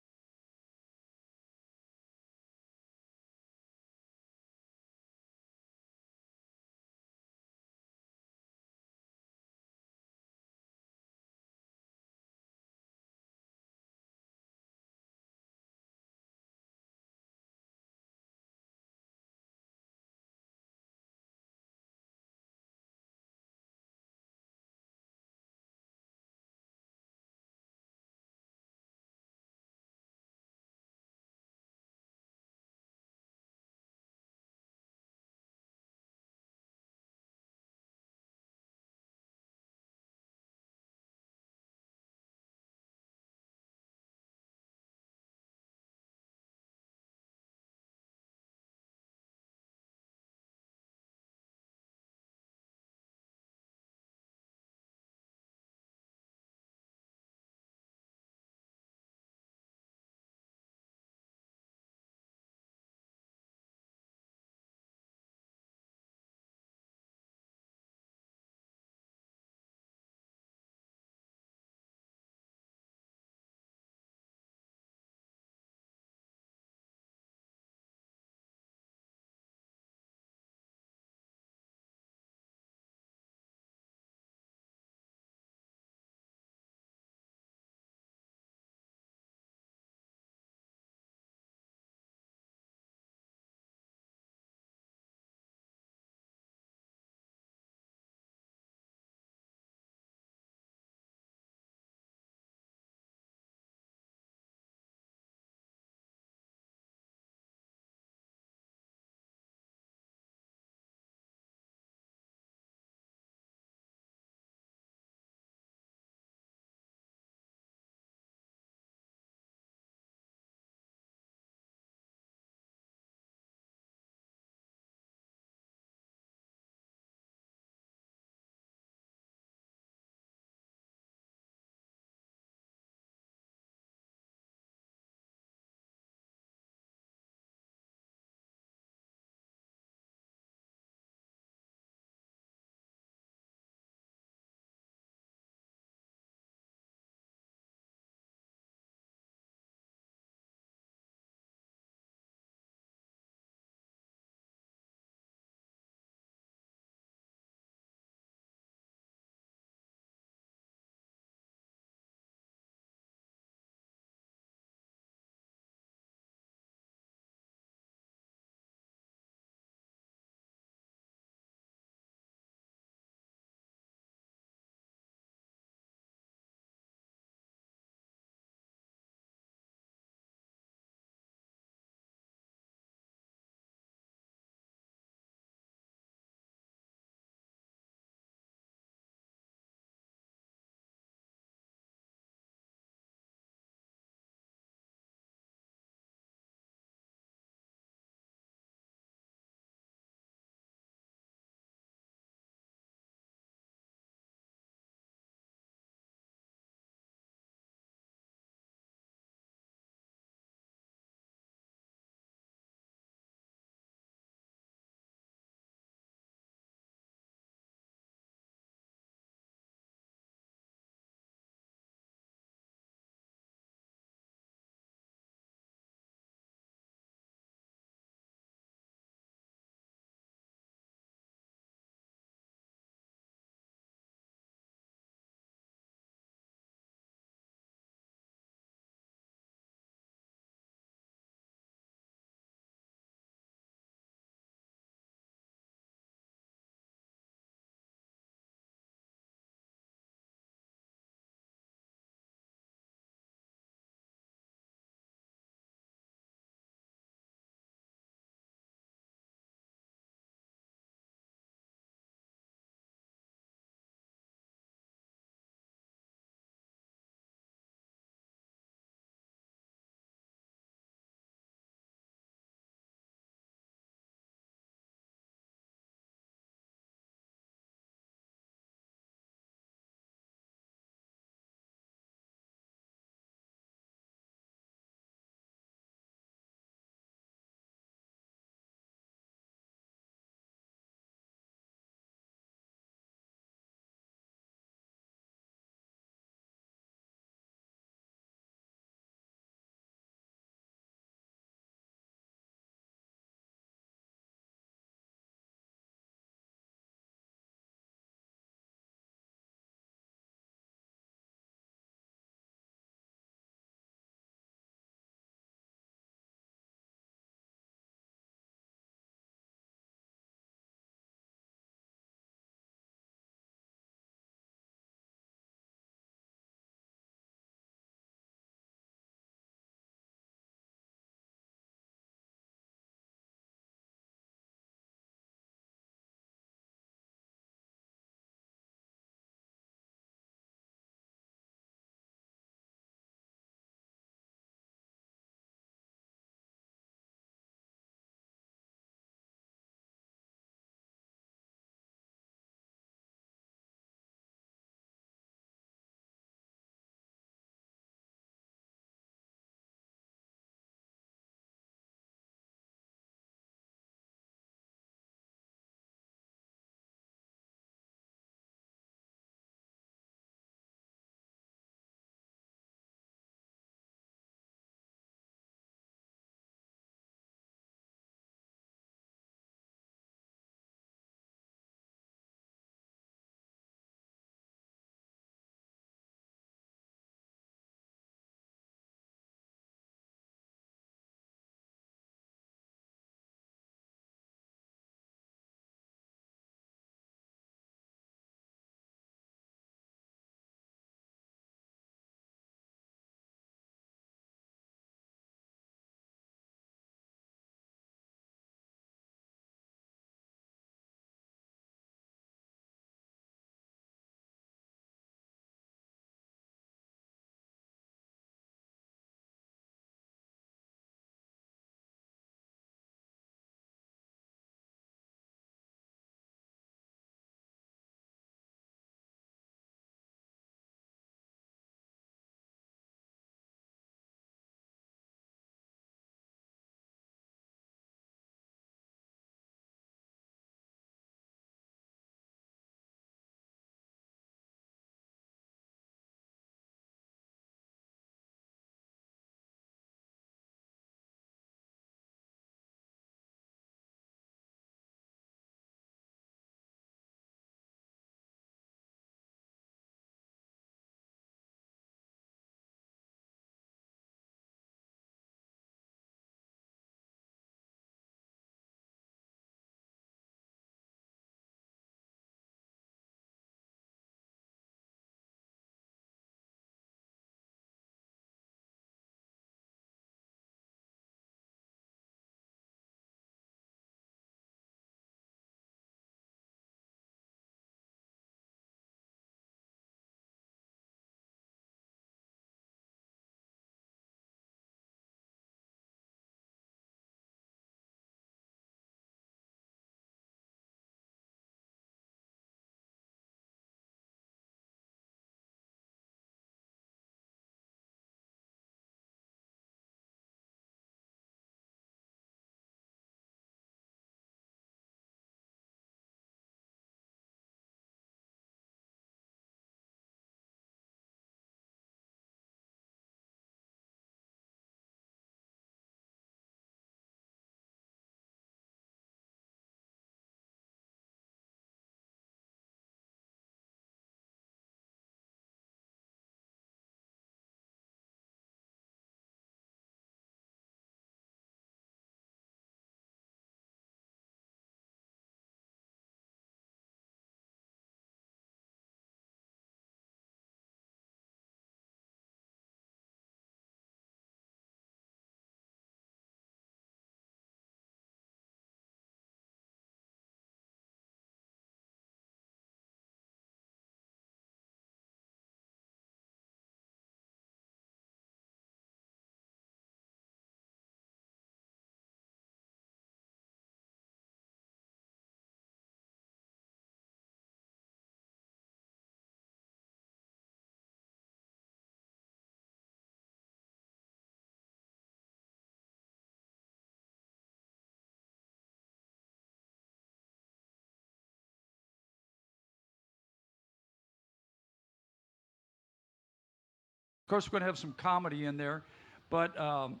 B: course, we're going to have some comedy in there, but I'm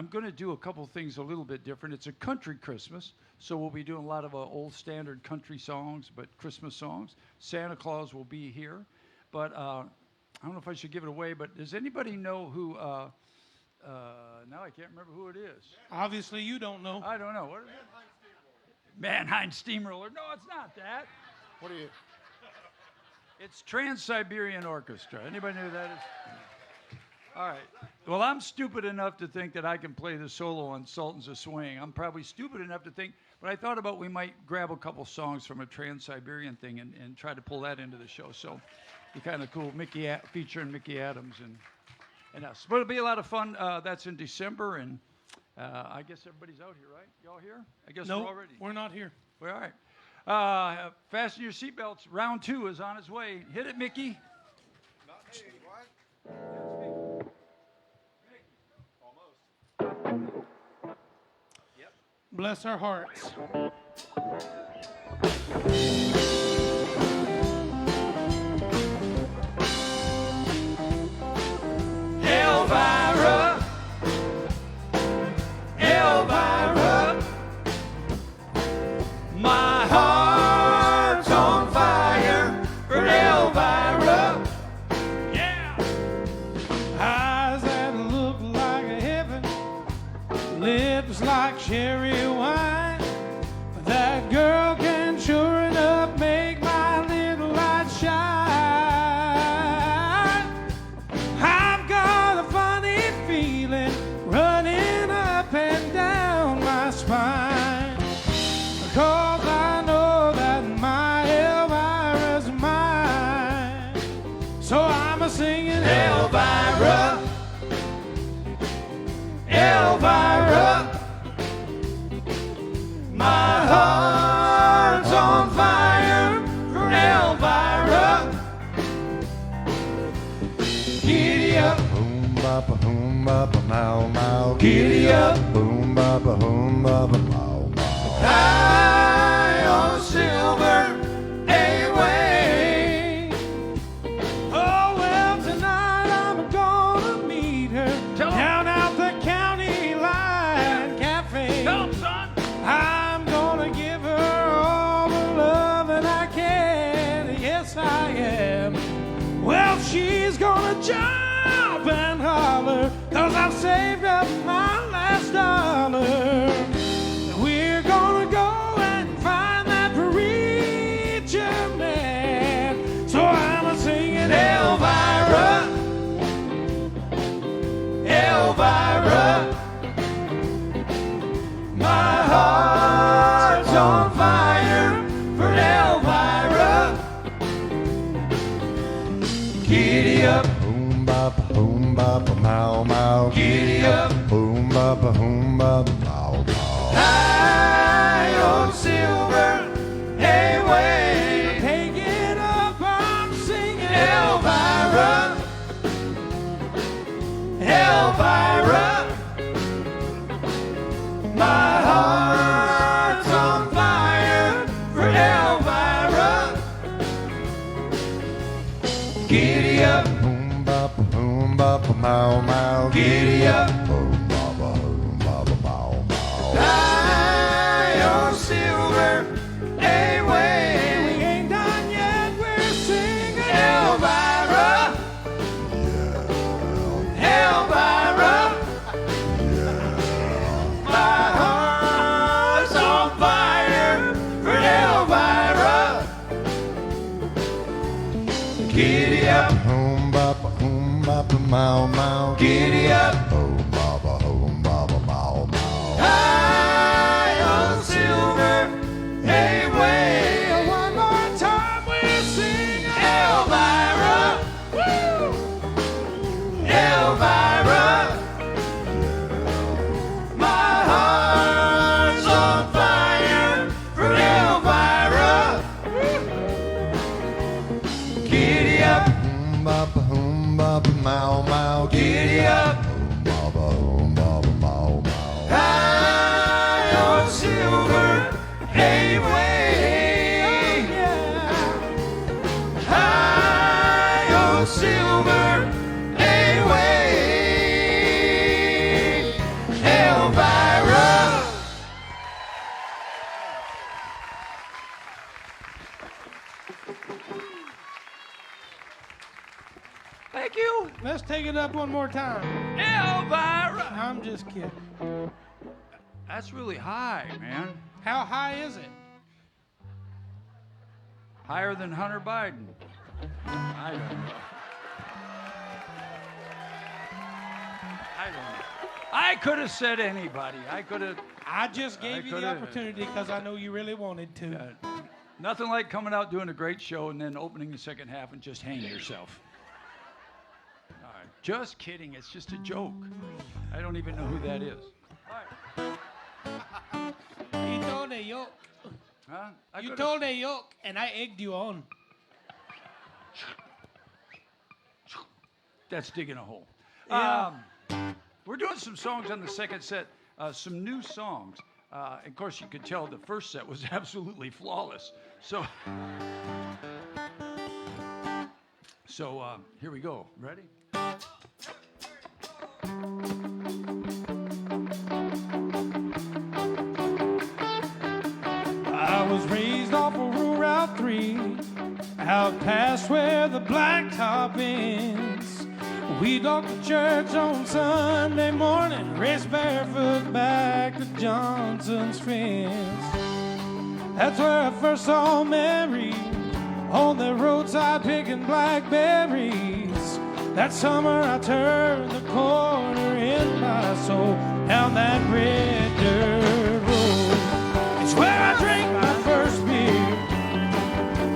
B: going to do a couple things a little bit different. It's a country Christmas, so we'll be doing a lot of old standard country songs, but Christmas songs. Santa Claus will be here, but I don't know if I should give it away, but does anybody know who, now I can't remember who it is.
D: Obviously, you don't know.
B: I don't know. What is it? Mannheim Steamroller. No, it's not that.
C: What are you?
B: It's Trans-Siberian Orchestra. Anybody know who that is? All right. Well, I'm stupid enough to think that I can play the solo on Sultans of Swing. I'm probably stupid enough to think, but I thought about we might grab a couple songs from a Trans-Siberian thing and try to pull that into the show. So, be kind of cool. Featuring Mickey Adams and us. But it'll be a lot of fun. That's in December, and I guess everybody's out here, right? Y'all here? I guess
D: No,
B: we're already.
D: we're not here.
B: Well, all right. Fasten your seatbelts. Round 2 is on its way. Hit it, Mickey.
D: Bless our hearts.
B: Elvira, Elvira, my heart's on fire for Elvira. Yeah.
D: Eyes that look like heaven, lips like cherry wine. That girl can sure enough make my little light shine. I've got a funny feeling running up and down my spine, 'cause I know that my Elvira's mine. So I'm a singing
B: Elvira, Elvira, my heart's on fire for Elvira. Giddy up,
C: Boom bapa boom bapa mow mow.
B: giddy up,
C: Boom bapa boom bapa mow mow.
B: high on silver away.
D: Oh, well, tonight I'm gonna meet her
B: Tell 'em.
D: down at the County Line Cafe.
B: Tell 'em, son.
D: I'm gonna give her all the love that I can. Yes, I am. Well, she's gonna jump and holler, 'cause I've saved up my last dollar. We're gonna go and find that preacher man. So I'm a singing
B: Elvira, Elvira, my heart's on fire for Elvira. Giddy up,
C: Boom bapa mow mow.
B: giddy up,
C: Boom bapa mow mow.
B: high on silver away.
D: Take it up, I'm singing
B: Elvira, Elvira, my heart's on fire for Elvira. Giddy up,
C: Boom bapa mow mow.
B: giddy up,
C: Boom bapa mow mow.
B: high on silver away.
D: We ain't done yet, we're singing
B: Elvira, Elvira, my heart's on fire for Elvira. Giddy up,
C: Boom bapa mow mow.
B: giddy up,
C: Boom bapa
D: Let's take it up one more time.
B: Elvira!
D: I'm just kidding.
B: That's really high, man.
D: How high is it?
B: Higher than Hunter Biden. I don't know. I don't know. I could have said anybody.
D: I just gave you the
B: could've-
D: opportunity because I know you really wanted to.
B: Nothing like coming out doing a great show and then opening the second half and just hang yourself. All right. Just kidding. It's just a joke. I don't even know who that is.
D: You told a yoke.
B: Huh?
D: You told a yoke, and I egged you on.
B: That's digging a hole.
D: Yeah.
B: We're doing some songs on the second set, some new songs. Of course, you could tell the first set was absolutely flawless. So here we go. Ready?
D: I was raised off of Route 3, out past where the blacktop ends. We'd walk to church on Sunday morning, race barefoot back to Johnson's fence. That's where I first saw Mary, on the roadside picking blackberries. That summer I turned the corner in my soul, down that red dirt road. It's where I drank my first beer.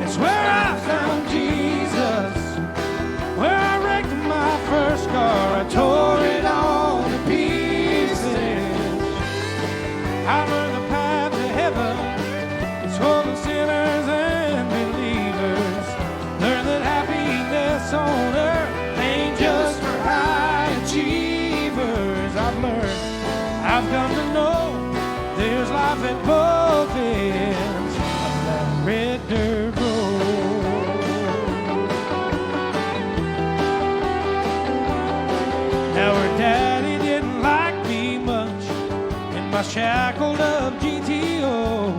D: It's where I found Jesus. Where I wrecked my first car, I tore it all to pieces. I learned the path to heaven. It's for the sinners and believers. Learned that happiness on earth ain't just for high achievers. I've come to know there's life at both ends of that red dirt road. Now her daddy didn't like me much in my shackled up GTO.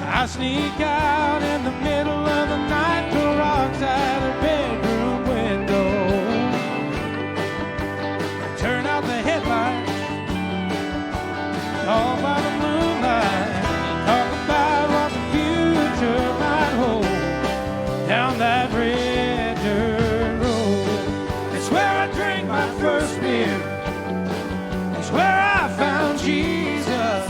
D: I sneak out in the middle of the night, throw rocks at her bedroom window. Turn out the headlights, all by the moonlight. Talk about what the future might hold down that red dirt road. It's where I drank my first beer. It's where I found Jesus.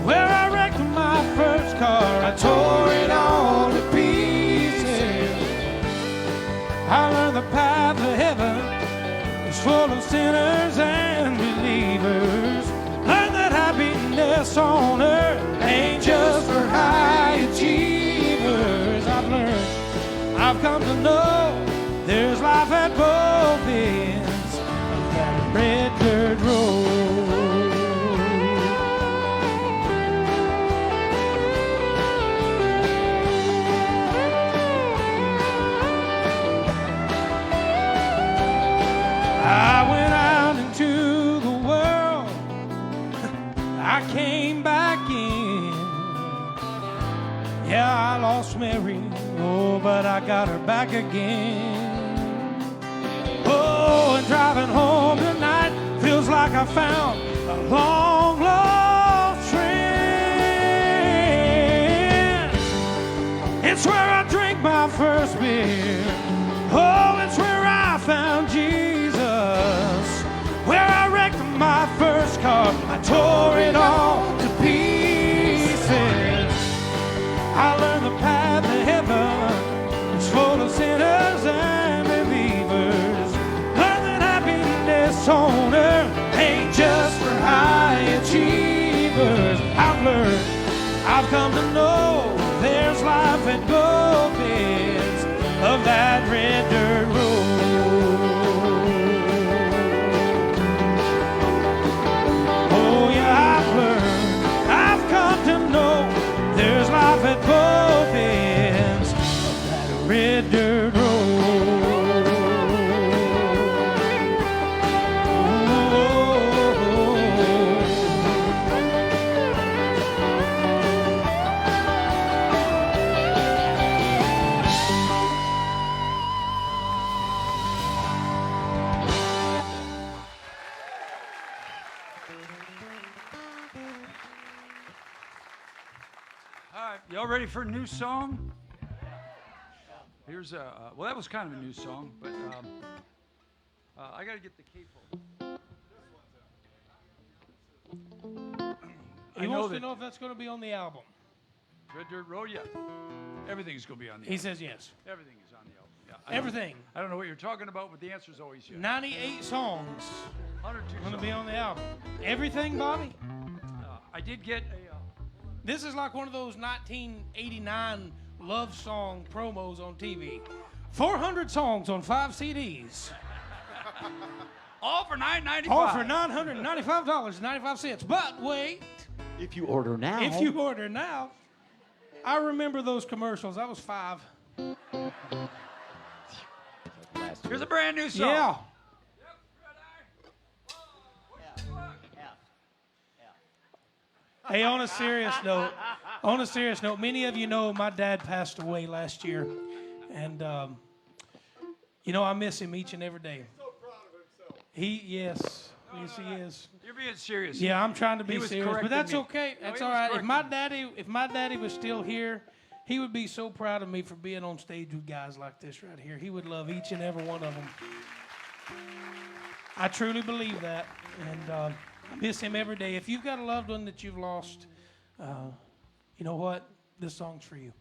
D: Where I wrecked my first car, I tore it all to pieces. I learned the path to heaven is full of sinners and believers. Learned that happiness on earth ain't just for high achievers. I've come to know there's life at both ends of that red dirt road. I went out into the world, I came back in. Yeah, I lost Mary, oh, but I got her back again. Oh, and driving home tonight feels like I found a long lost friend. It's where I drank my first beer. Oh, it's where I found Jesus. Where I wrecked my first car, I tore it all to pieces. I learned the path to heaven is full of sinners and believers. Learned that happiness on earth ain't just for high achievers. I've come to know there's life at both ends of that red dirt road. Oh yeah, I've come to know there's life at both ends of that red dirt road.
B: right, y'all ready for a new song? Here's a, well, that was kind of a new song, but I got to get the capo.
D: He wants to know if that's going to be on the album.
B: Red Dirt Road, yeah. Everything's going to be on the
D: He
B: album.
D: says yes.
B: Everything is on the album. Yeah, I don't-
D: Everything.
B: I don't know what you're talking about, but the answer is always yes.
D: 98 songs
B: 102
D: going to
B: songs.
D: be on the album. Everything, Bobby?
B: I did get a...
D: This is like one of those 1989 love song promos on TV. 400 songs on 5 CDs.
B: all for $9.95.
D: All for $995.95. But wait,
F: If you order now.
D: if you order now, I remember those commercials. I was 5.
B: Here's a brand new song.
D: Yeah. Hey, on a serious note, many of you know my dad passed away last year, and you know I miss him each and every day.
E: So proud of himself.
D: Yes, he is.
B: You're being serious.
D: Yeah, I'm trying to
B: He
D: be
B: was
D: serious, but
B: correcting
D: that's
B: me.
D: okay.
B: No,
D: That's
B: he
D: all
B: was
D: right.
B: correcting
D: If my daddy was still here, he would be so proud of me for being on stage with guys like this right here. He would love each and every one of them. I truly believe that, and I miss him every day. If you've got a loved one that you've lost, you know what? This song's for you.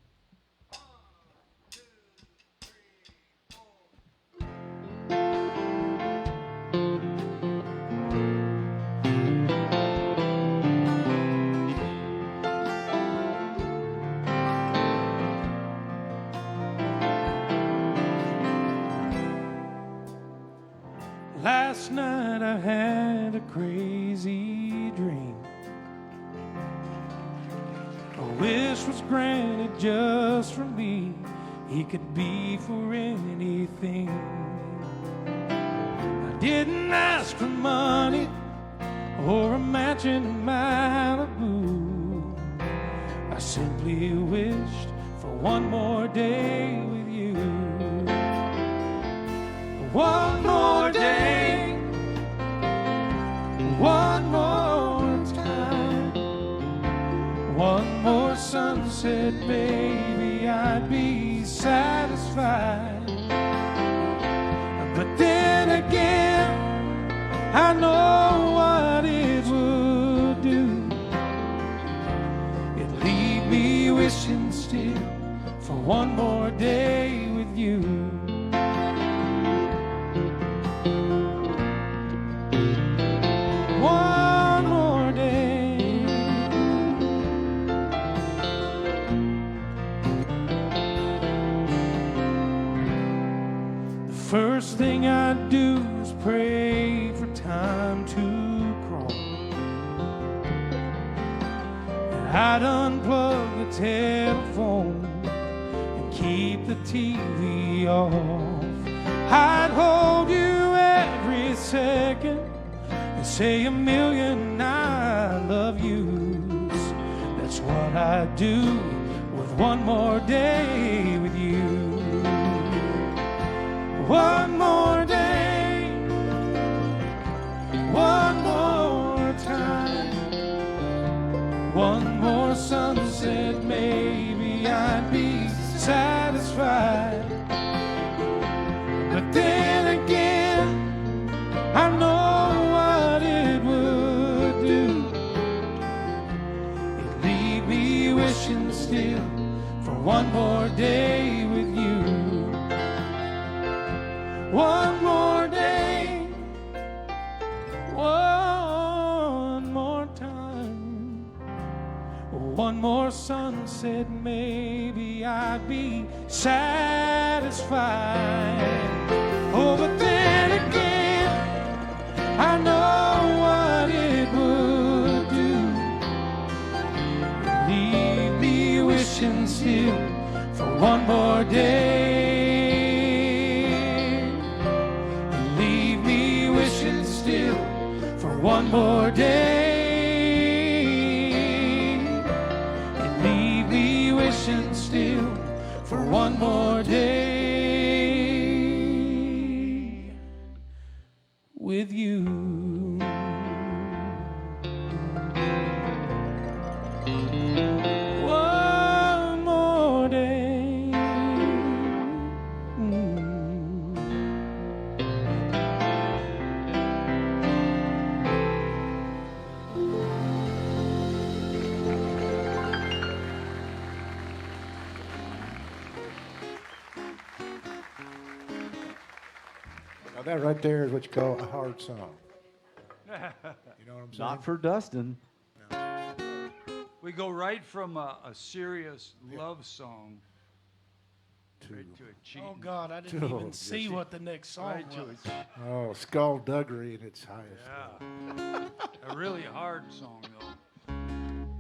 D: Last night I had a crazy dream. A wish was granted just for me. He could be for anything. I didn't ask for money or a mansion in Malibu. I simply wished for one more day with you. One more day, one more time, one more sunset, baby, I'd be satisfied. But then again, I know what it would do. It'd leave me wishing still for one more day with you. One more day. The first thing I do is pray for time to crawl. And I'd unplug the telephone and keep the TV off. I'd hold you every second and say a million I love yous. That's what I do with one more day with you. One more day, one more time, one more sunset, maybe I'd be satisfied. But then again, I know what it would do. It'd leave me wishing still for one more day with you. One more day, one more time, one more sunset, maybe I'd be satisfied. Oh, but then again, I know what it would do. Leave me wishing still for one more day. Leave me wishing still for one more day. And leave me wishing still for one more day with you. One
C: That right there is what you call a hard song. You know what I'm saying?
F: Not for Dustin.
B: We go right from a serious love song right to a cheating.
D: Oh God, I didn't even see what the next song
B: Right to
D: was.
B: a
C: Oh, skullduggery in its highest.
B: Yeah. A really hard song, though.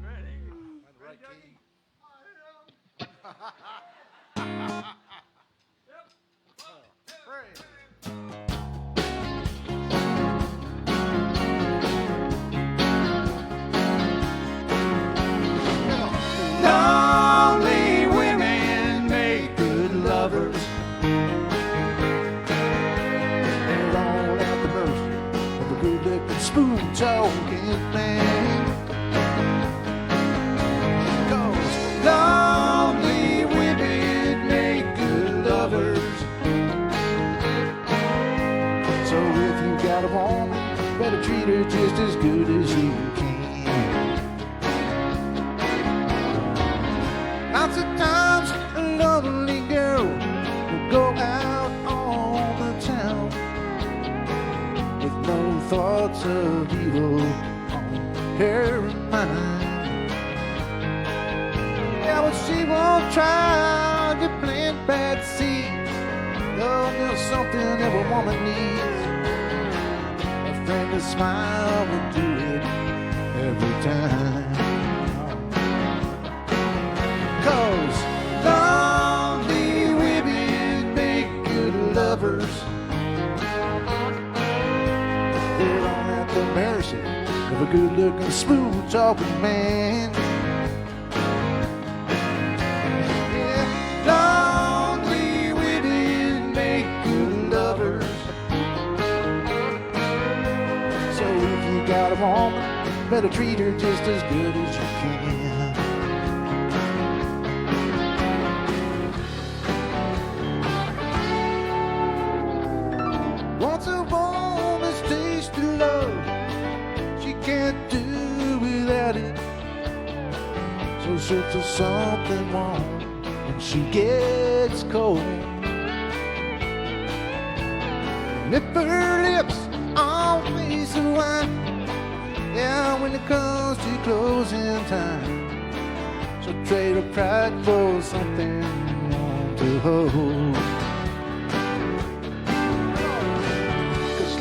B: Ready?
F: Lonely women make good lovers.
C: They're all at the mercy of a good-looking, spoon-talking man. 'Cause
F: Lonely women make good lovers.
C: so if you got a woman, better treat her just as good as you can. Lots of times a lonely girl will go out on the town with no thoughts of evil on her mind. Yeah, but she won't try to plant bad seeds. Though there's something every woman needs. A friendly smile will do it every time. 'Cause lonely women make good lovers. They're all at the mercy of a good-looking, smooth-talking man. Yeah, lonely women make good lovers. So if you got a woman, better treat her just as good as you can. Once a woman's tasted love, she can't do without it. So she'll do something wrong when she gets cold. Nip her lips, always a wine. Yeah, when it comes to closing time, she'll trade her pride for something to hold.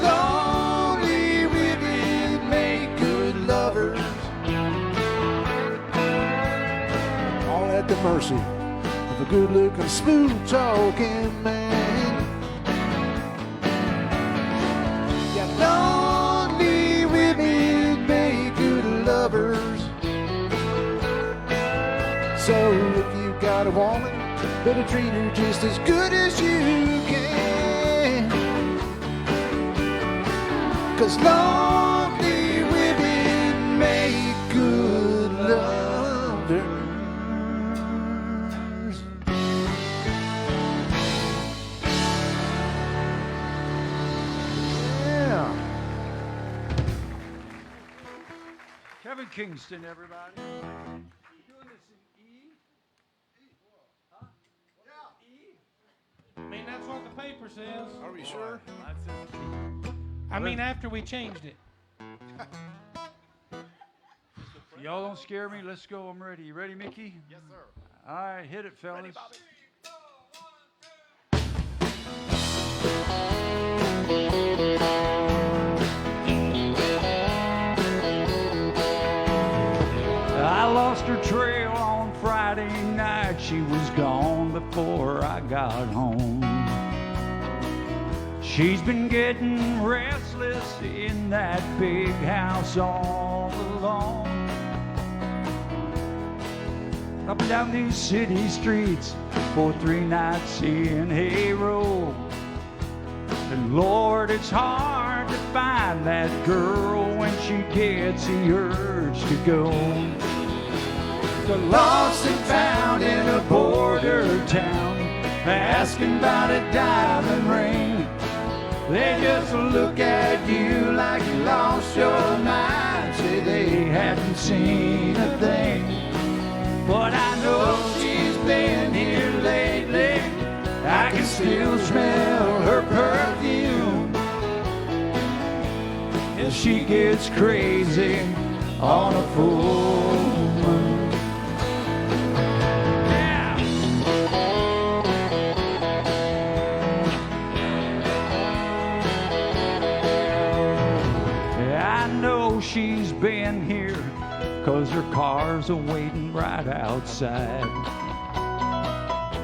C: Lonely women make good lovers. All at the mercy of a good-looking, smooth-talking man. Yeah, lonely women make good lovers. So if you got a woman, better treat her just as good as you can. 'Cause lonely women make good lovers. Yeah.
B: Kevin Kingston, everybody. You doing this in E? Huh? E?
D: I mean, that's what the paper says.
C: Are we sure?
B: That's it.
D: I mean, after we changed it.
B: Y'all don't scare me. Let's go. I'm ready. You ready, Mickey? Yes, sir. All right, hit it, fellas. Ready, Bobby. I lost her trail on Friday night. She was gone before I got home. She's been getting restless in that big house all alone. Up and down these city streets for 3 nights in a row. And Lord, it's hard to find that girl when she gets the urge to go. The lost and found in a border town, asking about a diamond ring. They just look at you like you lost your mind, say they hadn't seen a thing. But I know she's been here lately. I can still smell her perfume. Yeah, she gets crazy on a full moon. Yeah. I know she's been here 'cause her car's a-waiting right outside.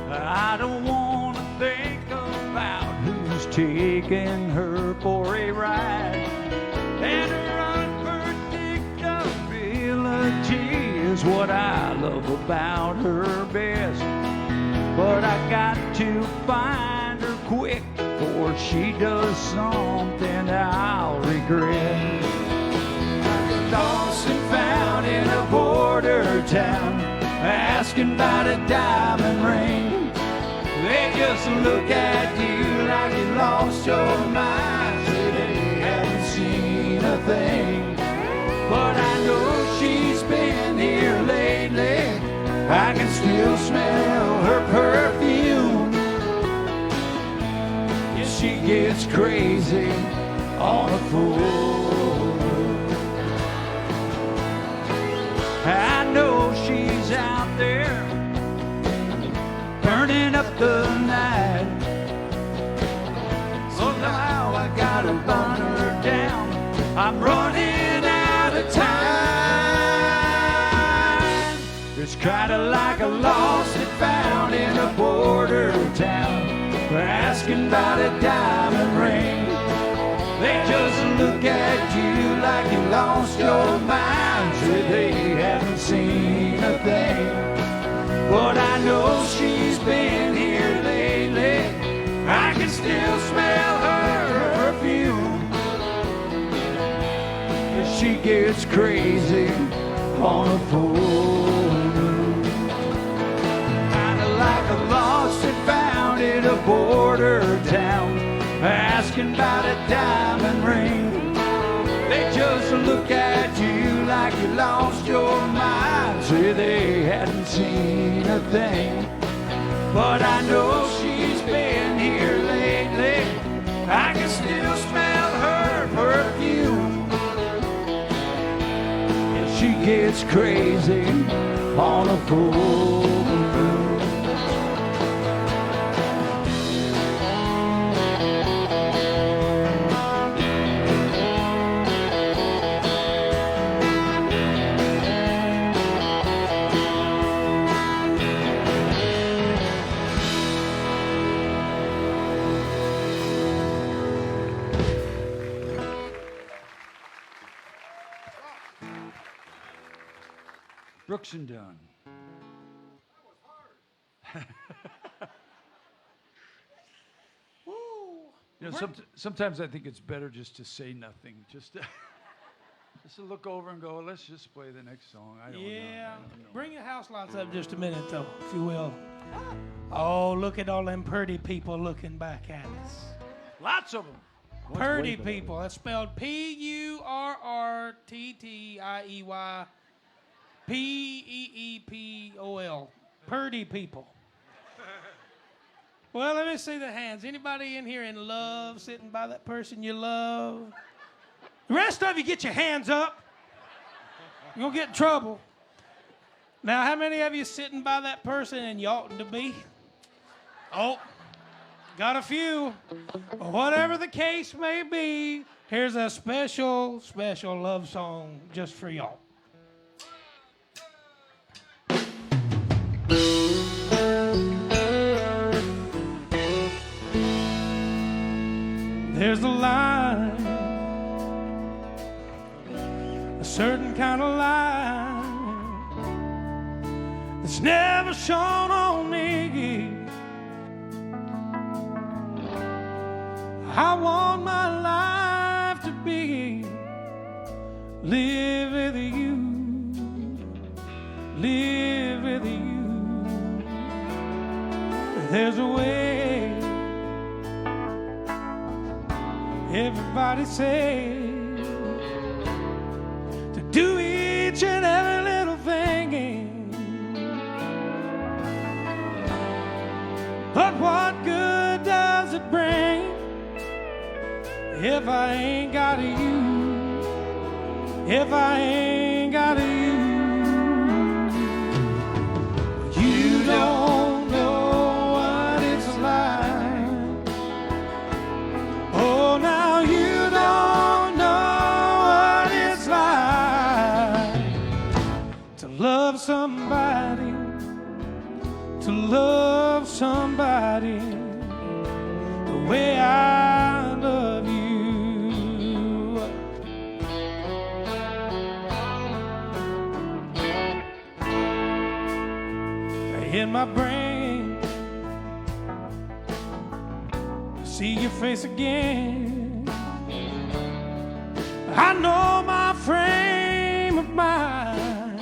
B: I don't want to think about who's taking her for a ride. And her unpredictability is what I love about her best. But I got to find her quick before she does something I'll regret. Lost and found in a border town, asking about a diamond ring. They just look at you like you lost your mind. They haven't seen a thing. But I know she's been here lately. I can still smell her perfume. Yeah, she gets crazy on a fool. I know she's out there burning up the night. So now I gotta burn her down. I'm running out of time. It's kinda like a lost and found in a border town. We're asking about a diamond ring. They just look at you like you lost your mind. Say they haven't seen a thing. But I know she's been here lately. I can still smell her perfume. She gets crazy on a full moon. Kinda like a lost and found in a border town, asking about a diamond ring. They just look at you like you lost your mind. Say they hadn't seen a thing. But I know she's been here lately. I can still smell her perfume. And she gets crazy on a full moon. Brooks and Dunn. You know, sometimes I think it's better just to say nothing, just to look over and go, let's just play the next song. I don't know.
D: Yeah. Bring your house lights up just a minute, though, if you will. Oh, look at all them pretty people looking back at us.
B: Lots of them.
D: Purdy people. That's spelled Purrttieyy. Peepol. Purdy people. Well, let me see the hands. Anybody in here in love, sitting by that person you love? The rest of you, get your hands up. You're going to get in trouble. Now, how many of you sitting by that person and you oughtn't to be? Oh, got a few. Whatever the case may be, here's a special, special love song just for y'all. There's a line, a certain kind of line that's never shone on me. I want my life to be live with you, live with you. There's a way. Everybody say to do each and every little thing, but what good does it bring if I ain't got you? if I ain't got you. You don't know what it's like. Oh, now you don't know what it's like to love somebody, to love somebody the way I love you. In my brain, see your face again. I know my frame of mind.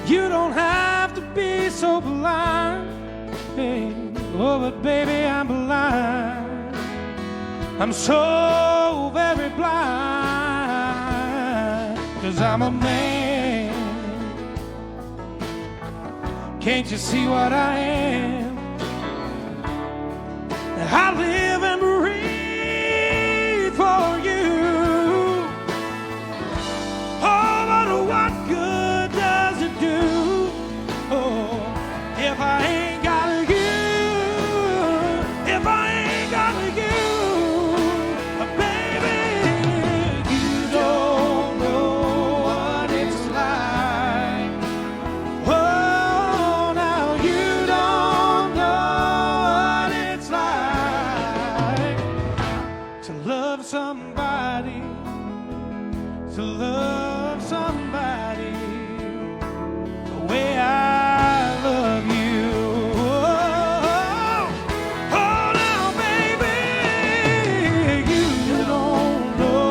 D: You don't have to be so blind, hey. Oh, but baby, I'm blind. I'm so very blind, 'cause I'm a man. Can't you see what I am? I live and breathe for you. Oh, but what good does it do? Oh, if I ain't got you, if I ain't got you, baby, you don't know what it's like. Oh, now you don't know what it's like to love somebody, to love somebody the way I love you. Oh, now, baby, you don't know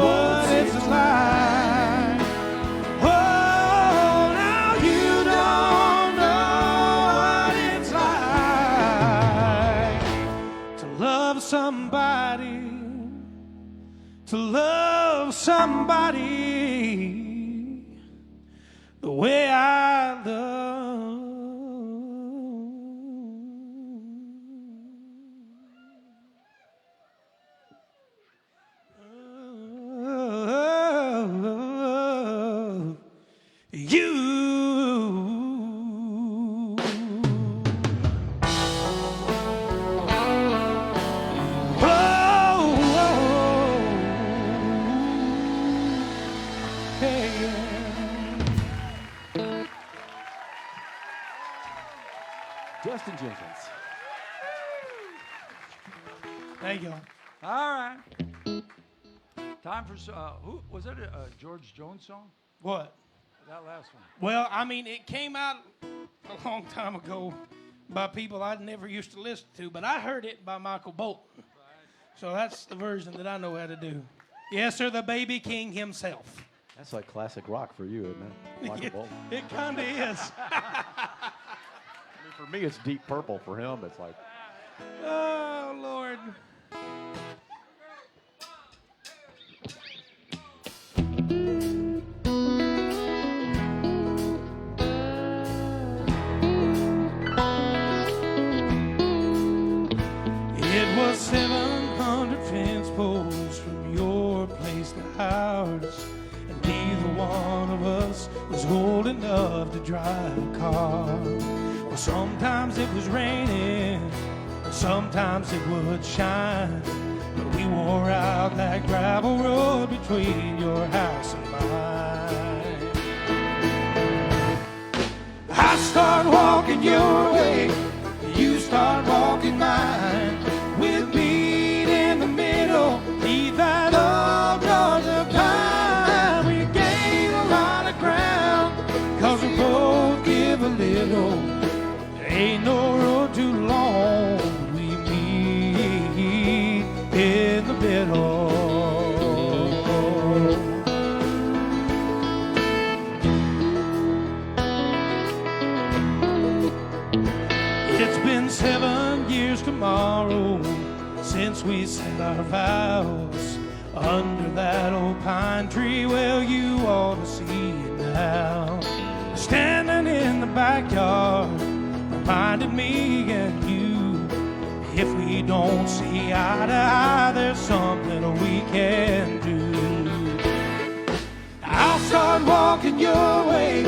D: what it's like. Oh, now you don't know what it's like to love somebody, to love somebody the way I love you.
F: Justin Jenkins.
D: Thank you.
B: All right. Time for who was that? A George Jones song?
D: What?
B: That last one.
D: Well, I mean, it came out a long time ago by people I'd never used to listen to, but I heard it by Michael Bolton. So that's the version that I know how to do. Yes, sir, the Baby King himself.
F: That's like classic rock for you, isn't it? Michael Bolton.
D: It kind of is.
F: I mean, for me, it's Deep Purple. For him, it's like.
D: Oh, Lord. It was 700 fence posts from your place to ours, and neither one of us was old enough to drive a car. Well, sometimes it was raining, and sometimes it would shine, but we wore out that gravel road between your house and mine. I start walking your way, you start walking mine, with me in the middle, neath that old Georgia pine. We gain a lot of ground, 'cause we both give a little. There ain't no road too long, we meet in the middle. It's been 7 years tomorrow since we said our vows under that old pine tree. Well, you ought to see it now, standing in the backyard, reminded me and you, if we don't see eye to eye, there's something we can do. walking your way,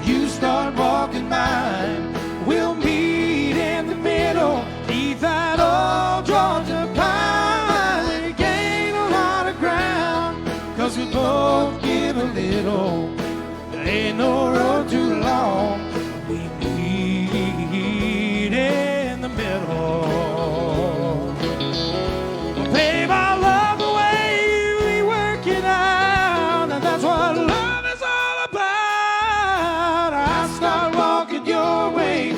D: you start walking mine. We'll meet in the middle, neath that old Georgia pine. We gain a lot of ground, 'cause we both give a little. There ain't no road too long. We meet in the middle. Babe, I love the way we work it out, and that's what love is all about. I start walking your way,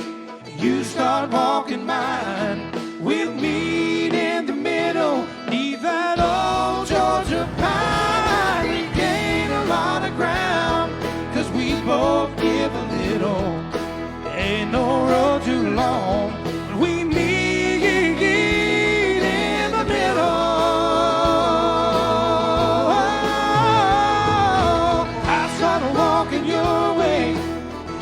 D: you start walking mine. We'll meet in the middle, neath that old Georgia pine. We gain a lot of ground, 'cause we both give a little. There ain't no road too long. We meet in the middle. I start walking your way,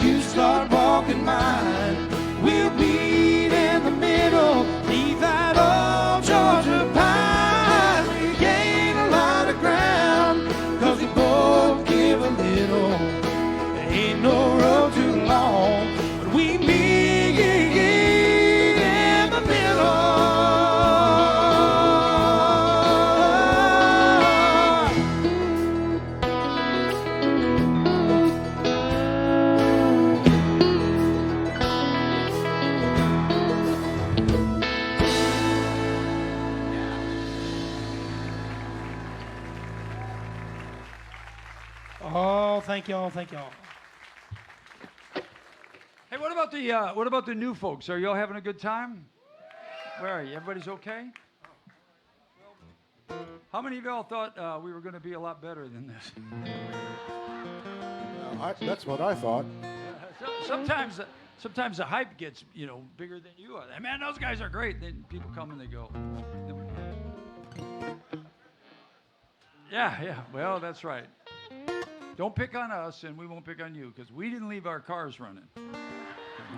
D: you start walking mine. We'll meet in the middle, neath that old Georgia pine. We gain a lot of ground, 'cause we both give a little. There ain't no road too long, but we meet in the middle.
H: Oh, thank y'all, thank y'all.
B: Hey, what about the new folks? Are y'all having a good time? Where are you? Everybody's okay? How many of y'all thought we were going to be a lot better than this?
C: That's what I thought.
B: Sometimes the hype gets, bigger than you are. Man, those guys are great. Then people come and they go. Yeah. Well, that's right. Don't pick on us, and we won't pick on you, because we didn't leave our cars running.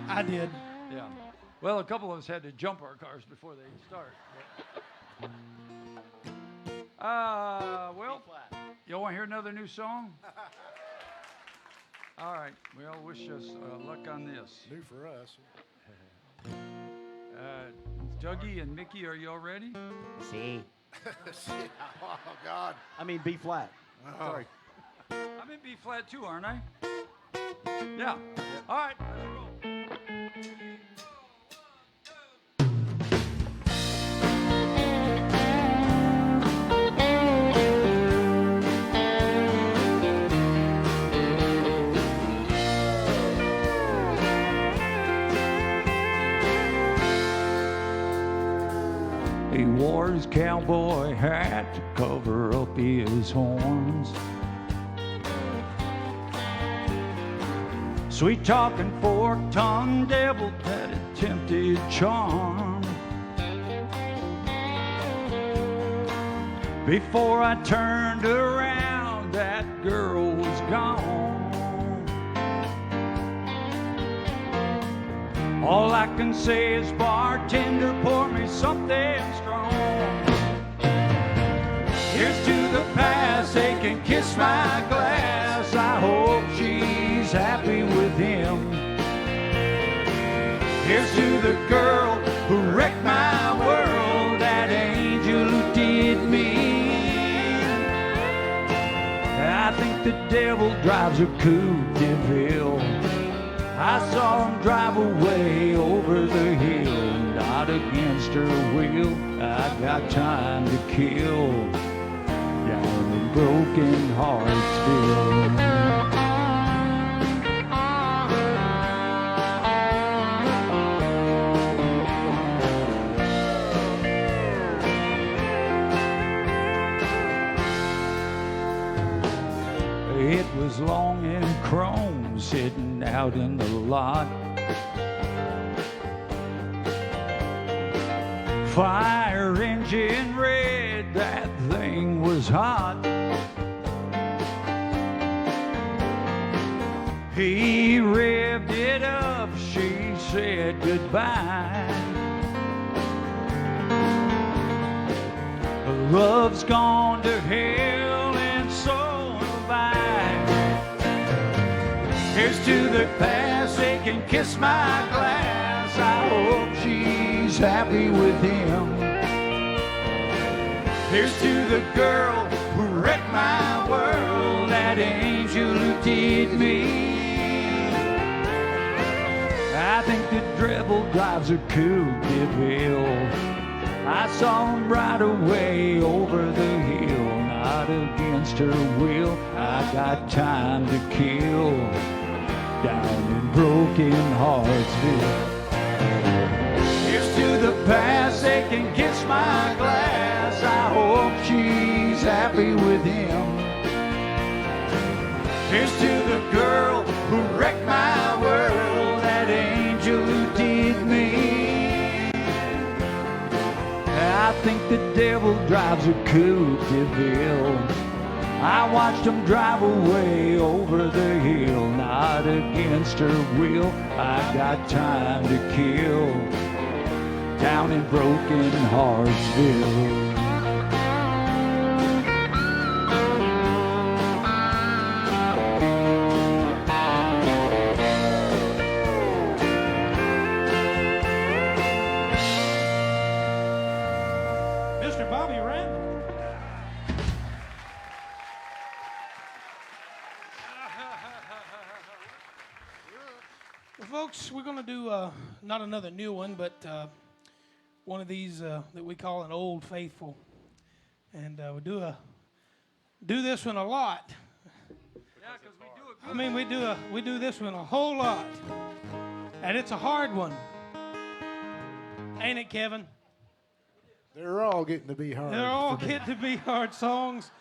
H: I did.
B: Yeah. Well, a couple of us had to jump our cars before they start. Well, y'all want to hear another new song? All right. Well, wish us luck on this.
C: New for us.
B: Dougie and Mickey, are y'all ready?
F: C.
C: Oh, God.
F: I mean B flat. Sorry.
B: I'm in B flat too, aren't I? Yeah. All right. Let's roll. He wore his cowboy hat to cover up his horns. Sweet talking, fork tongue, devil that attempted charm. Before I turned around, that girl was gone. All I can say is, bartender, pour me something strong. Here's to the past, they can kiss my glass. I hope she's happy with him. Here's to the girl who wrecked my world, that angel who did me. I think the devil drives a Coupe de Ville. I saw him drive away over the hill, not against her will. I got time to kill, down a broken Hartsville. It was long and chrome, sitting out in the lot. Fire engine red, that thing was hot. He revved it up, she said goodbye. Love's gone to hell and so have I. Here's to the past, they can kiss my glass. I hope she's happy with him. Here's to the girl who wrecked my world, that angel who did me. I think the devil drives a coupe de ville. I saw him right away over the hill, not against her will. I got time to kill down in Broken Heartsville. Here's to the past, they can kiss my glass. I hope she's happy with him. Here's to the girl who wrecked my world, that angel who did me. I think the devil drives a coupe de ville. I watched him drive away over the hill, not against her will. I got time to kill down in Broken Heartsville.
H: Mr. Bobby Randall. Well, folks, we're going to do not another new one, but one of these that we call an Old Faithful. And we do this one a lot.
B: Yeah, because we do it.
H: I mean, we do this one a whole lot. And it's a hard one. Ain't it, Kevin?
C: They're all getting to be hard.
H: They're all getting to be hard songs.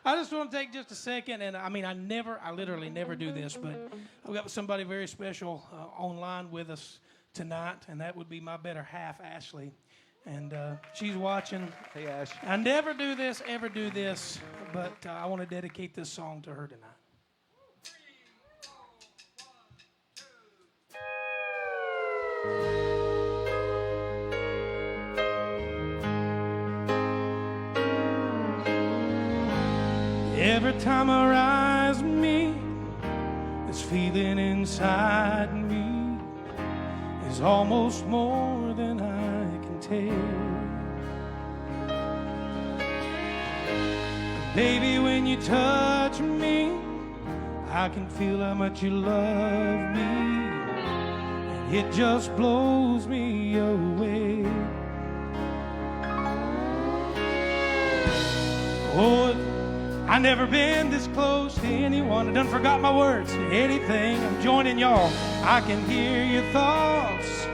H: I just want to take just a second, and I mean, I literally never do this, but I've got somebody very special online with us tonight, and that would be my better half, Ashley. And she's watching.
F: Hey, Ash.
H: I never do this, ever do this, but I want to dedicate this song to her tonight. Every time her eyes meet, this feeling inside me is almost more than I can tell. Baby, when you touch me, I can feel how much you love me, and it just blows me away. Oh, I never been this close to anyone. I done forgot my words. Anything, I'm joining y'all. I can hear your thoughts.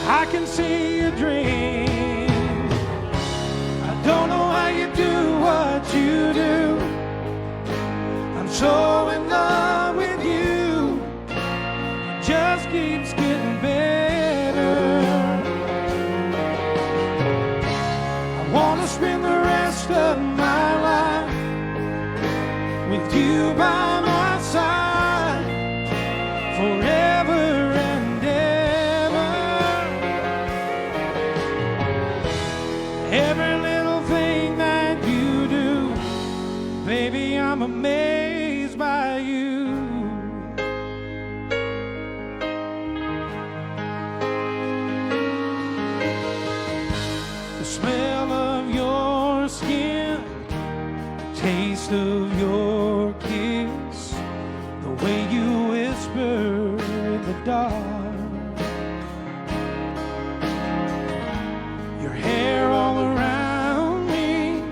H: I can see your dreams. I don't know how you do what you do. I'm so in love with you. It just keeps getting better. I want to spend the rest of my life with you by my side forever and ever. Every little thing that you do, baby, I'm amazed by you. The smell of your skin, the taste of your kiss, the way you whisper in the dark, your hair all around me,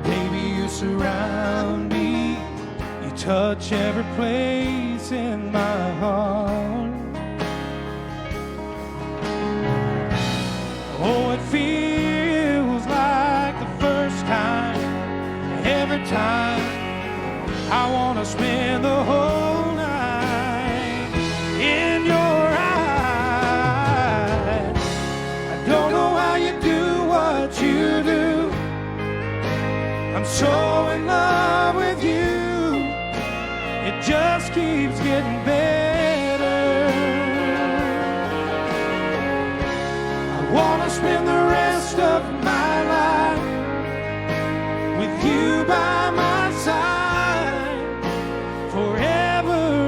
H: baby, you surround me, you touch every place in my heart. Oh, it feels like the first time. Every time I want to spend the whole night in your eyes. I don't know how you do what you do. I'm so in love with you. It just keeps getting better. I want to spend the rest of my life with you by my side forever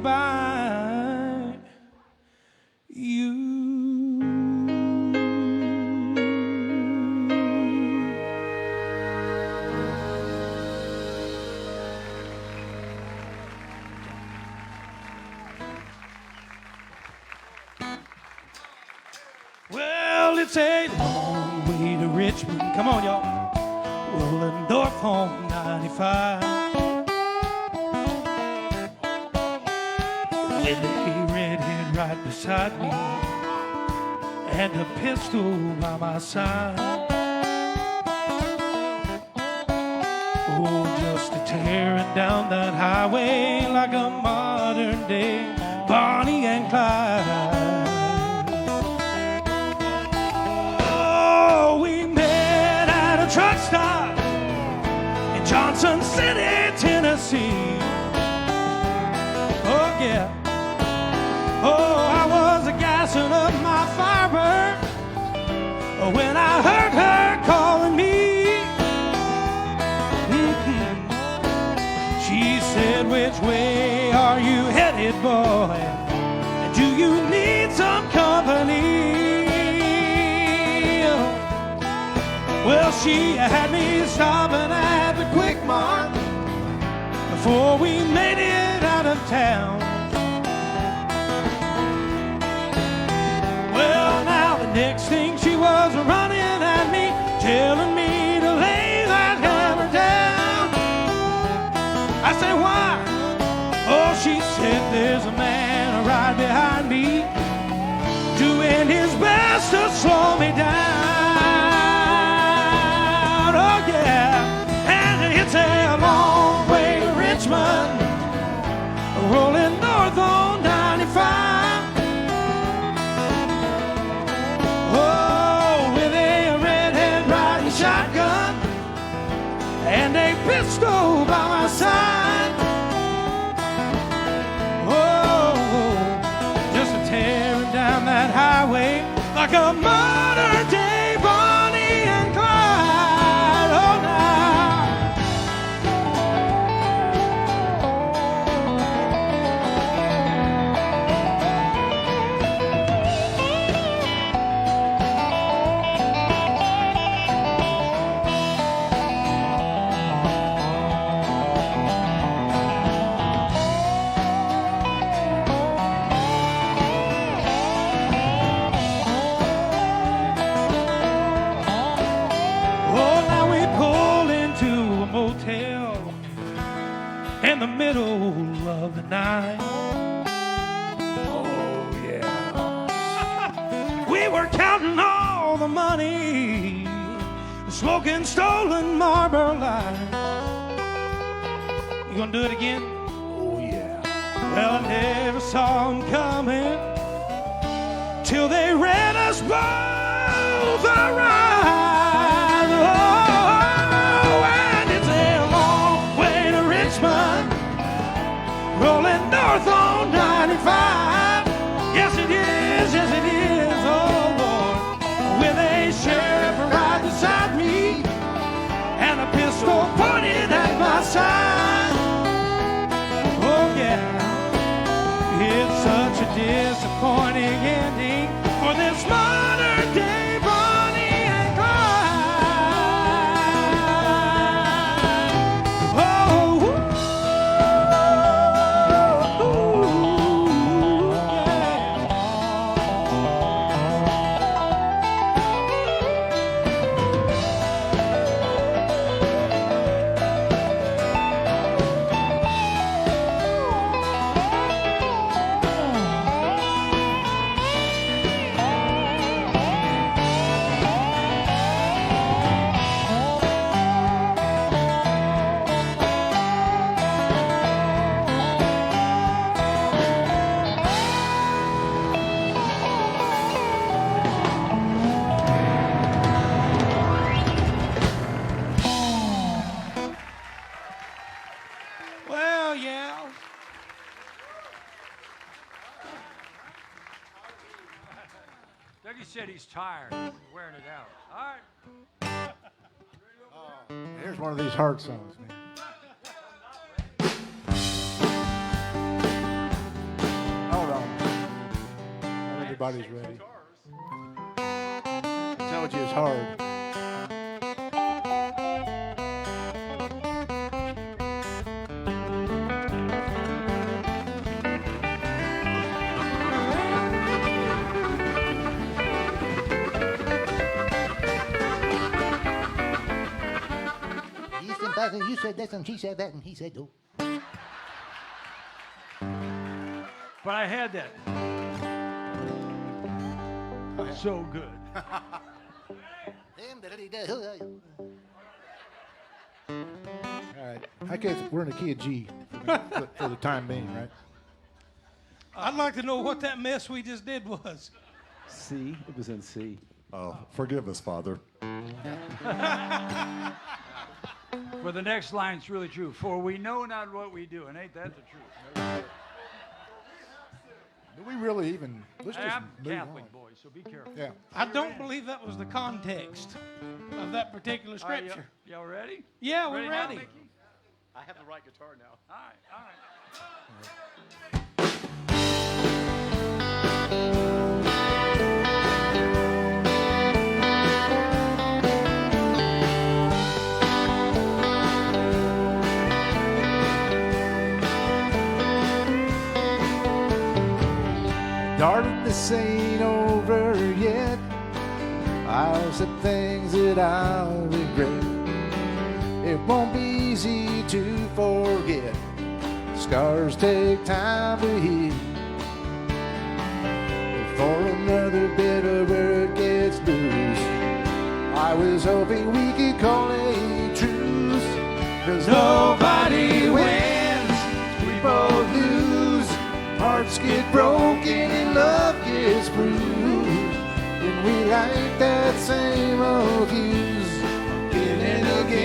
H: by you. Well, it's a long way to Richmond. Come on, y'all. Rolling north on 95. With a redhead right beside me and a pistol by my side. Oh, just a tearing down that highway like a modern day Bonnie and Clyde. Truck stop in Johnson City, Tennessee. Oh yeah. Oh, I was gassing up my Firebird when I heard her calling me. She said, "Which way are you headed, boy? Do you need some company?" Well, she had me stopping at the Quick Mart before we made it out of town. Well, now the next thing she was running at me, telling me to lay that hammer down. I said, "Why?" Oh, she said, "There's a man right behind me doing his best to slow me down." A long way to Richmond, rolling north on 95. Oh, with a redhead riding shotgun and a pistol by my side. Oh, just a tearing down that highway like a modern day Bonnie and Clyde. Oh, now. In the middle of the night. Oh yeah. We were counting all the money, smoking stolen Marlboro Light. You gonna do it again? Oh yeah. Well, I never saw them coming till they ran us both a ride. Oh, and it's a long way to Richmond, rolling north on 95. Yes, it is, yes, it is, oh Lord. With a sheriff right beside me and a pistol pointed at my side. Oh, yeah. It's such a disappointing ending for this modern day Bonnie and Clyde. Oh, woo. Well, yeah.
B: Dougie said he's tired. He's wearing it out. All right.
C: Here's one of these hard songs, man. everybody's ready. I told you it's hard.
I: He said that, and you said this, and she said that, and he said, oh.
B: But I had that. So good.
C: All right. I guess we're in the key of G for the time being, right?
H: I'd like to know what that mess we just did was.
F: C. It was in C.
E: Oh, forgive us, Father.
B: For the next line, it's really true. For we know not what we do, and ain't that the truth?
C: Do we really even? Let's just
B: I'm
C: move
B: Catholic,
C: on.
B: boy, so be careful.
C: Yeah.
H: I don't believe that was the context of that particular
B: All right,
H: scripture.
B: y'all ready?
H: Yeah, we're
B: now,
H: ready.
B: Mickey?
J: I have the right guitar now.
B: All right, all right.
C: Darling, this ain't over yet. I've said things that I'll regret. It won't be easy to forget. Scars take time to heal. Before another bitter word gets loose, I was hoping we could call a truce. 'Cause nobody wins, we both lose. Hearts get broken and love gets bruised. And we light that same old fuse again and again.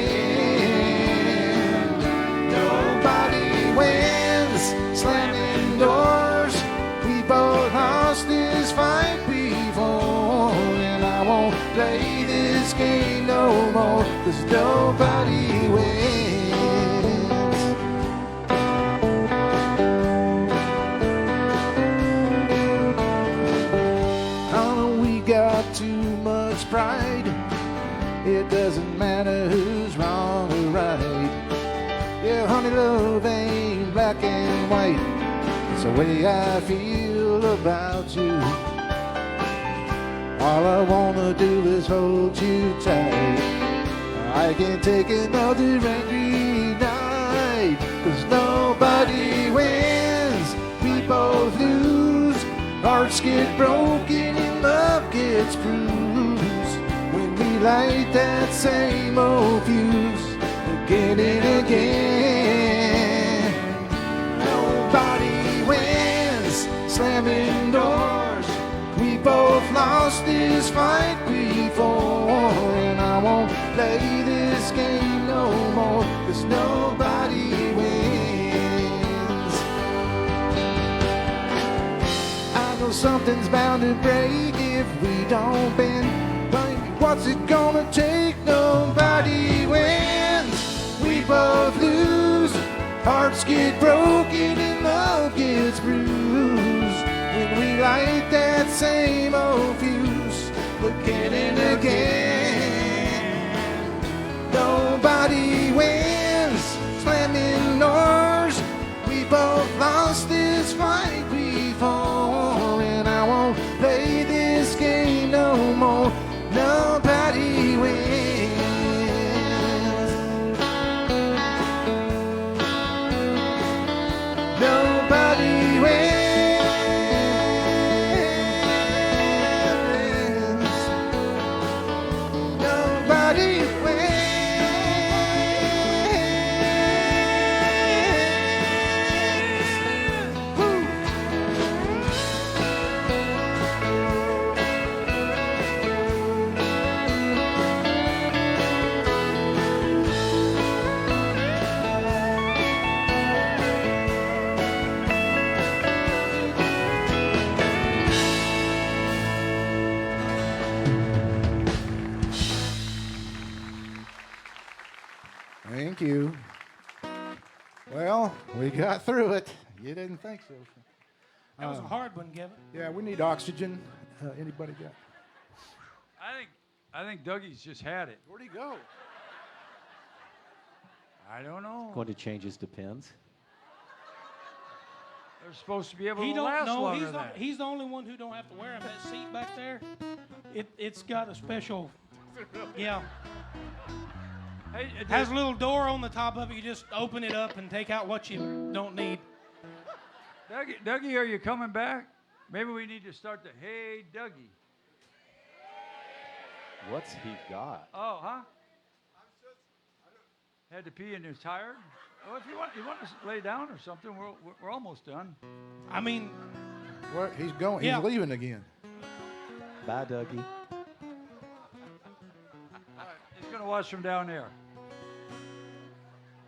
C: Nobody wins, slamming doors. We both lost this fight before. And I won't play this game no more, 'cause nobody wins. Too much pride. It doesn't matter who's wrong or right. Yeah, honey, love ain't black and white. It's the way I feel about you. All I wanna do is hold you tight. I can't take another angry night, 'cause nobody wins, we both lose. Hearts get broken and love gets bruised when we light that same old fuse again and again. Nobody wins, slamming doors. We both lost this fight before, and I won't play this game no more, 'cause nobody wins. I know something's bound to break if we don't bend. But what's it gonna take? Nobody wins, we both lose. Hearts get broken and love gets bruised when we light that same old fuse again and again. Nobody wins, slamming doors. We both lost this fight before, and I won't play this game no more. Nobody wins. Nobody wins. Nobody wins. Woo. Thank you. Well, we got through it. You didn't think so.
H: That was a hard one, Kevin.
C: Yeah, we need oxygen. Anybody got?
B: I think Dougie's just had it.
C: Where'd he go?
B: I don't know.
F: Going to change his depends.
B: They're supposed to be able
H: He
B: to
H: don't
B: last
H: know.
B: longer than that.
H: He's the only one who don't have to wear them. That seat back there, it's got a special. Yeah,
B: Hey,
H: has a little door on the top of it. You just open it up and take out what you don't need.
B: Dougie, are you coming back? Maybe we need to start the Hey Dougie.
F: What's he got?
B: Oh, huh? Had to pee and you're tired? Oh, if you want to lay down or something, we're almost done.
H: I mean,
C: Where he's going?
H: Yeah.
C: He's leaving again.
F: Bye, Dougie.
B: He's gonna watch from down there.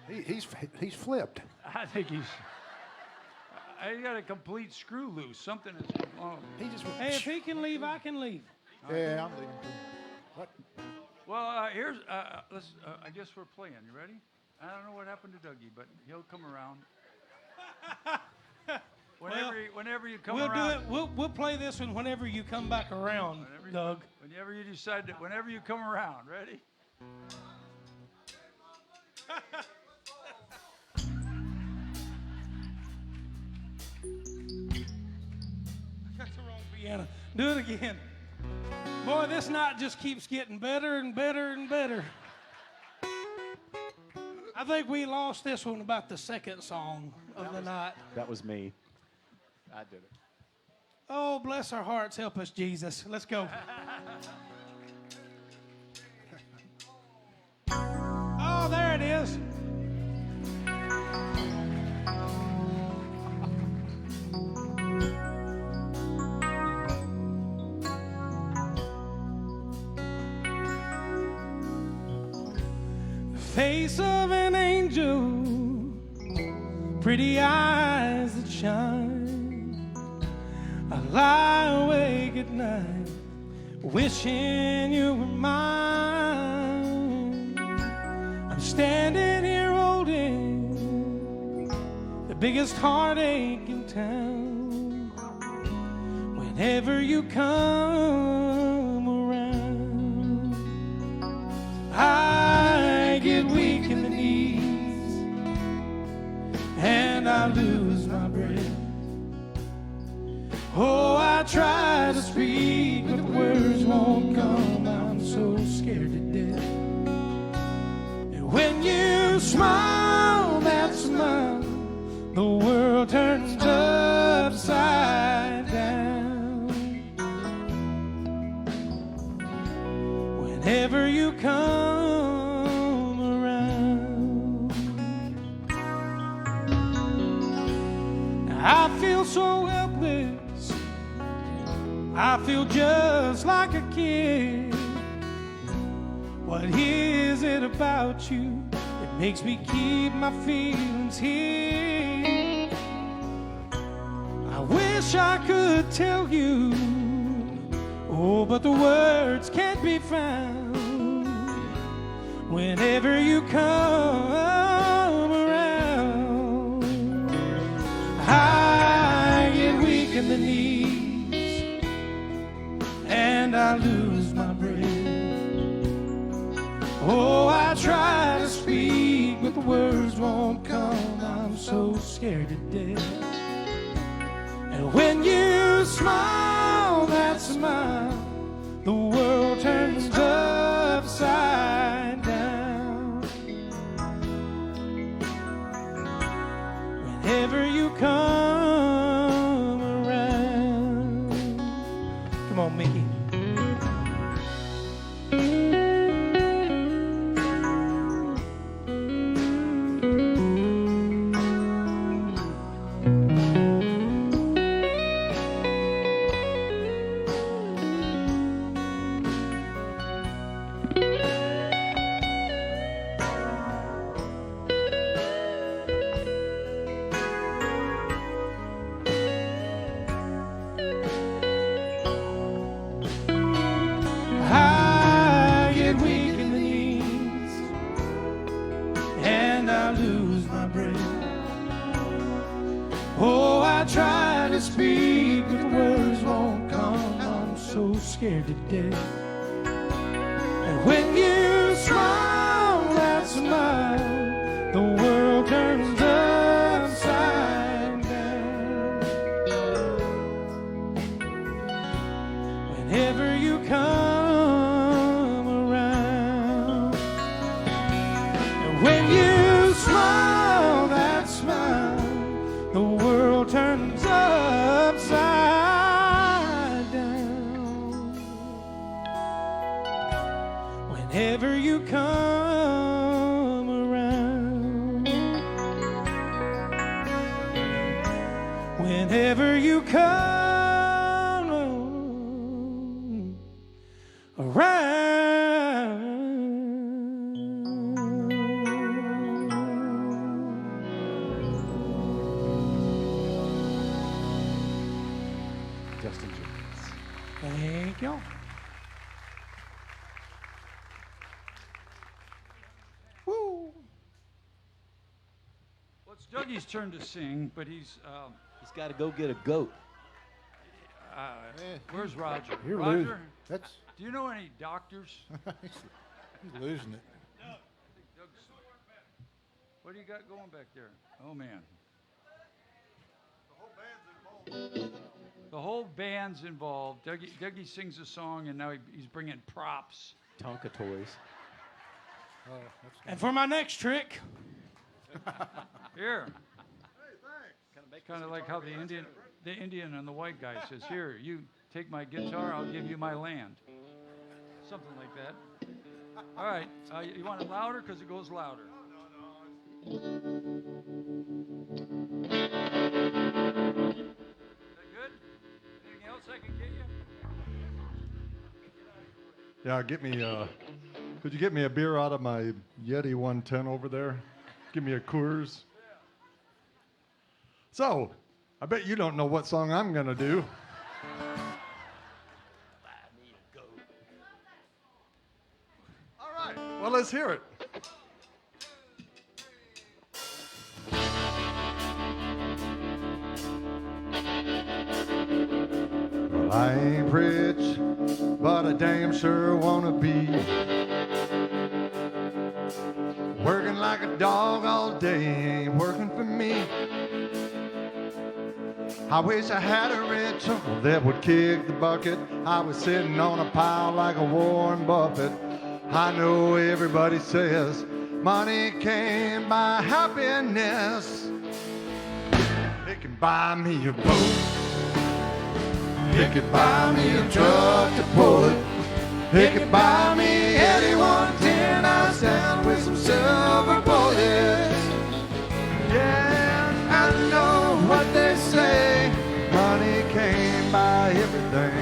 C: He's flipped.
B: I think he's got a complete screw loose. Something is wrong.
C: He just.
H: hey, if he can leave, I can leave.
C: Yeah, I'm leaving too. What?
B: Well, here's let's. I guess we're playing. You ready? I don't know what happened to Dougie, but he'll come around. Whenever you come
H: We'll
B: around.
H: do it. We'll play this one whenever you come back around, Doug.
B: Whenever you decide to, whenever you come around. Ready?
H: That's the wrong piano. Do it again. Boy, this night just keeps getting better and better and better. I think we lost this one about the second song of the night.
F: That was me.
J: I did it.
H: Oh, bless our hearts. Help us, Jesus. Let's go. Oh, there it is. Face of an angel, pretty eyes that shine. I lie awake at night, wishing you were mine. I'm standing here holding the biggest heartache in town. Whenever you come around, I get weak in the knees and I lose my breath. Oh, I try to speak, but the words won't come. I'm so scared to death. And when you smile, that smile, the world turns upside down. Whenever you come around, I feel so helpless. I feel just like a kid. What is it about you that makes me keep my feelings hid? I wish I could tell you, oh, but the words can't be found. Whenever you come around, I get weak in the knees and I lose my breath. Oh, I try to speak, but the words won't come. I'm so scared to death. And when you smile, that smile, the world turns upside down. Whenever you come around. Come on, Mickey. I get weak in the knees and I lose my breath. Oh, I try
D: to speak, but the words won't come. I'm so scared to death. And when you smile, that smile, the world turns upside down. Whenever you come around, and when you smile, that smile, the world turns upside down. Whenever you come around, whenever you come
F: Justin Jenkins.
H: Thank you.
B: Well, it's Dougie's turn to sing, but he's
F: got to go get a goat.
B: where's Roger?
C: You're
B: Roger,
C: losing. That's
B: do you know any doctors?
C: he's losing it.
B: What do you got going back there? Oh man. The whole band's involved. Dougie sings a song, and now he's bringing props.
F: Tonka toys.
C: Oh, that's
H: And for my next trick,
B: Here. Kind of like how the Indian and the white guy says, "Here, you take my guitar, I'll give you my land." Something like that. All right. You want it louder? Because it goes louder. Is that good? Anything else I can get you?
E: Yeah, get me. Could you get me a beer out of my Yeti 110 over there? Give me a Coors. So, I bet you don't know what song I'm gonna do. All right. Well, let's hear it. Well, I ain't rich, but I damn sure wanna be. Working like a dog all day ain't working for me. I wish I had a rich uncle that would kick the bucket. I was sitting on a pile like a Warren Buffett. I know everybody says money can't buy happiness. It can buy me a boat. It could buy me a truck to pull it. It could buy me any 110 I stand with some silver bullets. Yeah, I know what they say. Money can't buy everything.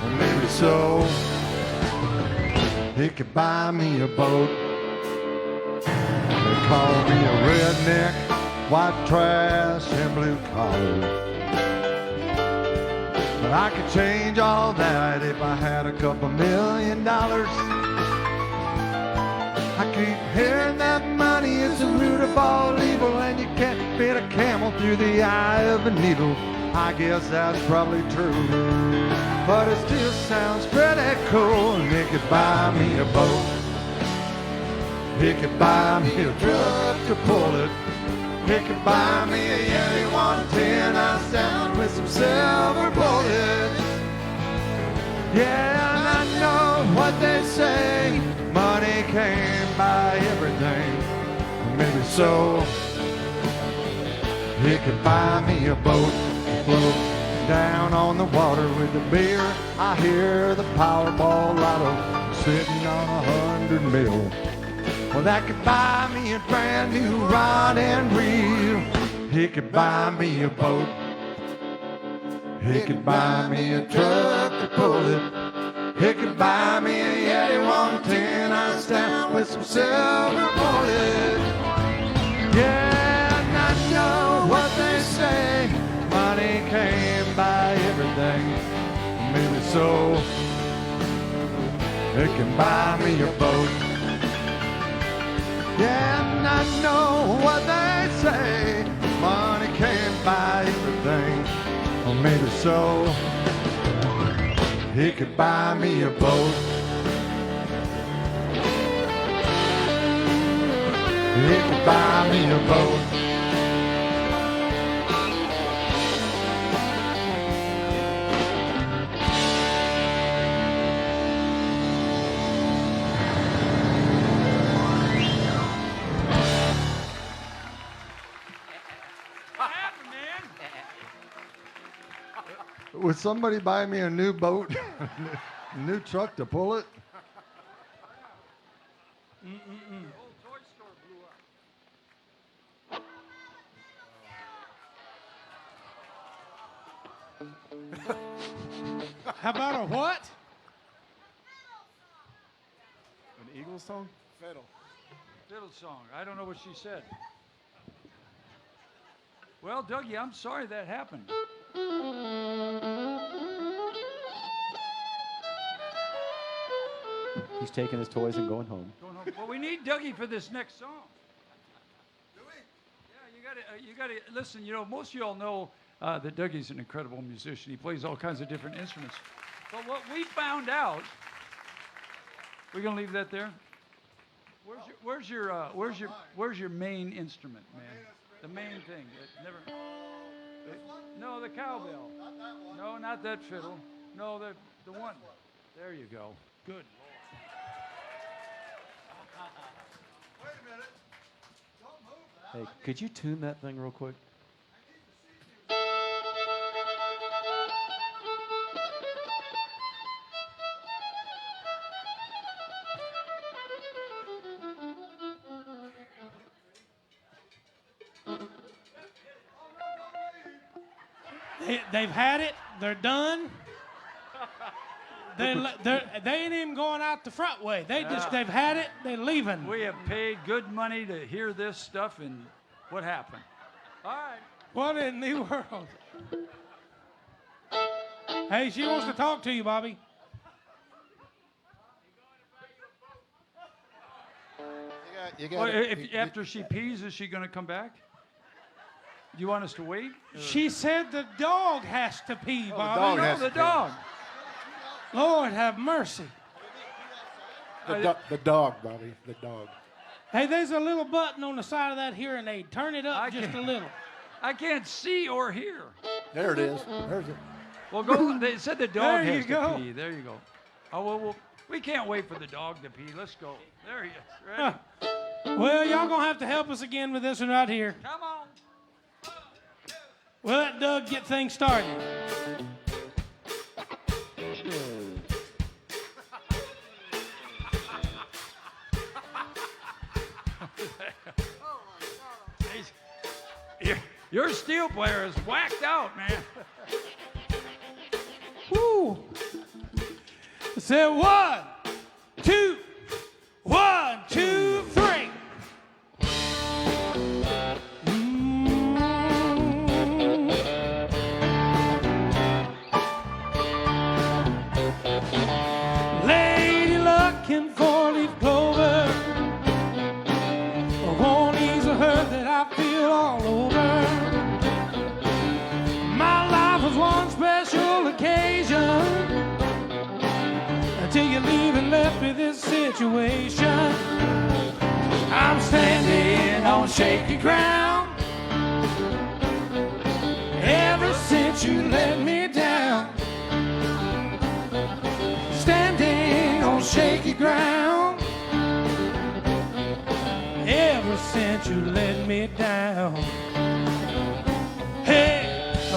E: Well, maybe so. It could buy me a boat. They call me a redneck, white trash, and blue collar. But I could change all that if I had a couple $1 million. I keep hearing that money is the root of all evil, and you can't fit a camel through the eye of a needle. I guess that's probably true, but it still sounds pretty cool. And it could buy me a boat. It could buy me a truck to pull it. It could buy me a Yeti 110 I stand with some silver bullets. Yeah, and I know what they say. Money can't buy everything. Maybe so. It could buy me a boat. Float down on the water with the beer. I hear the Powerball lotto sitting on 100 mil. Well, that could buy me a brand new rod and reel. It could buy me a boat. It could buy me a truck to pull it. It could buy me a Yeti 110 I stand with some silver bullets. Yeah, and I know what they say. Money can't buy everything. Maybe so. It can buy me a boat. Yeah, and I know what they say. Money can't buy everything. Or maybe so. He could buy me a boat. He could buy me a boat.
B: What happened, man?
E: Would somebody buy me a new boat? A new truck to pull it?
B: The old toy store blew up.
H: How about a what?
J: An Eagles song? Fiddle.
B: Fiddle song. I don't know what she said. Well, Dougie, I'm sorry that happened.
F: He's taking his toys and going home.
B: Going home. Well, we need Dougie for this next song. Do we? Yeah, you gotta listen. You know, most of y'all know that Dougie's an incredible musician. He plays all kinds of different instruments. But what we found out, we're gonna leave that there. Where's your main instrument, man? The main thing. No, the cowbell. No, not that fiddle. No, the one. There you go. Good.
F: Hey, could you tune that thing real quick?
H: They've had it. They're done. They ain't even going out the front way. They've had it. They're leaving.
B: We have paid good money to hear this stuff, and what happened? All right.
H: What in the world? Hey, she wants to talk to you, Bobby.
B: After she pees, is she going to come back? Do you want us to wait?
H: She said the dog has to pee, Bobby.
B: The dog.
H: Lord have mercy.
J: The dog, Bobby. The dog.
H: Hey, there's a little button on the side of that hearing aid. Turn it up just a little.
B: I can't see or hear.
J: There it is. There's it.
B: Well, go. They said the dog
H: There
B: has
H: you go.
B: to pee. There you go. Oh, well, we can't wait for the dog to pee. Let's go. There he is. Ready?
H: Well, y'all gonna have to help us again with this one right here.
B: Come on.
H: We'll let Doug get things started.
B: Your steel player is whacked out, man.
H: Woo! Say 1, 2, 1, 2, 3. Lady looking for leaf clover. Won't ease a hurt that I feel all over. My life was one special occasion until you leave and left me this situation. I'm standing on shaky ground ever since you let me down. Standing on shaky ground ever since you let me down. Hey,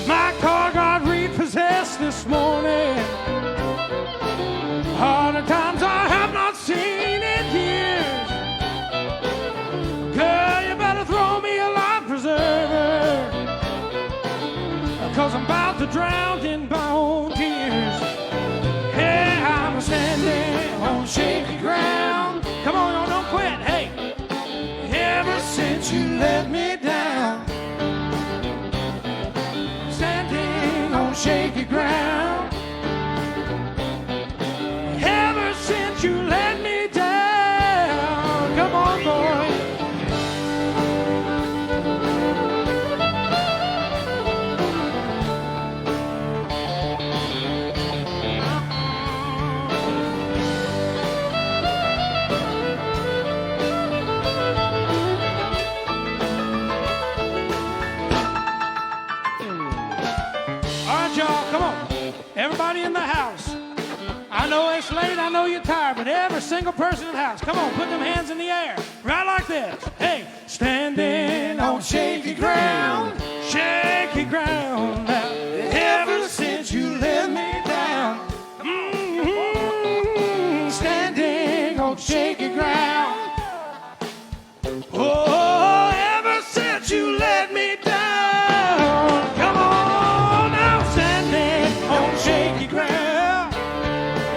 H: my car got repossessed this morning. Harder times I have not seen in years. Girl, you better throw me a life preserver, 'cause I'm about to drown in my own tears. Hey, I'm standing on shaky ground. Come on, y'all, don't quit. Hey, ever since you let me down. Standing on shaky ground. Ever since you let me down. Come on, boy. everybody in the house. I know it's late, I know you're tired, but every single person in the house, come on, put them hands in the air. Right like this. Hey, standing on shaky ground, shaky ground. Ever since you let me down. Standing on shaky ground. Oh, ever since you let me down. Come on now, standing on shaky ground.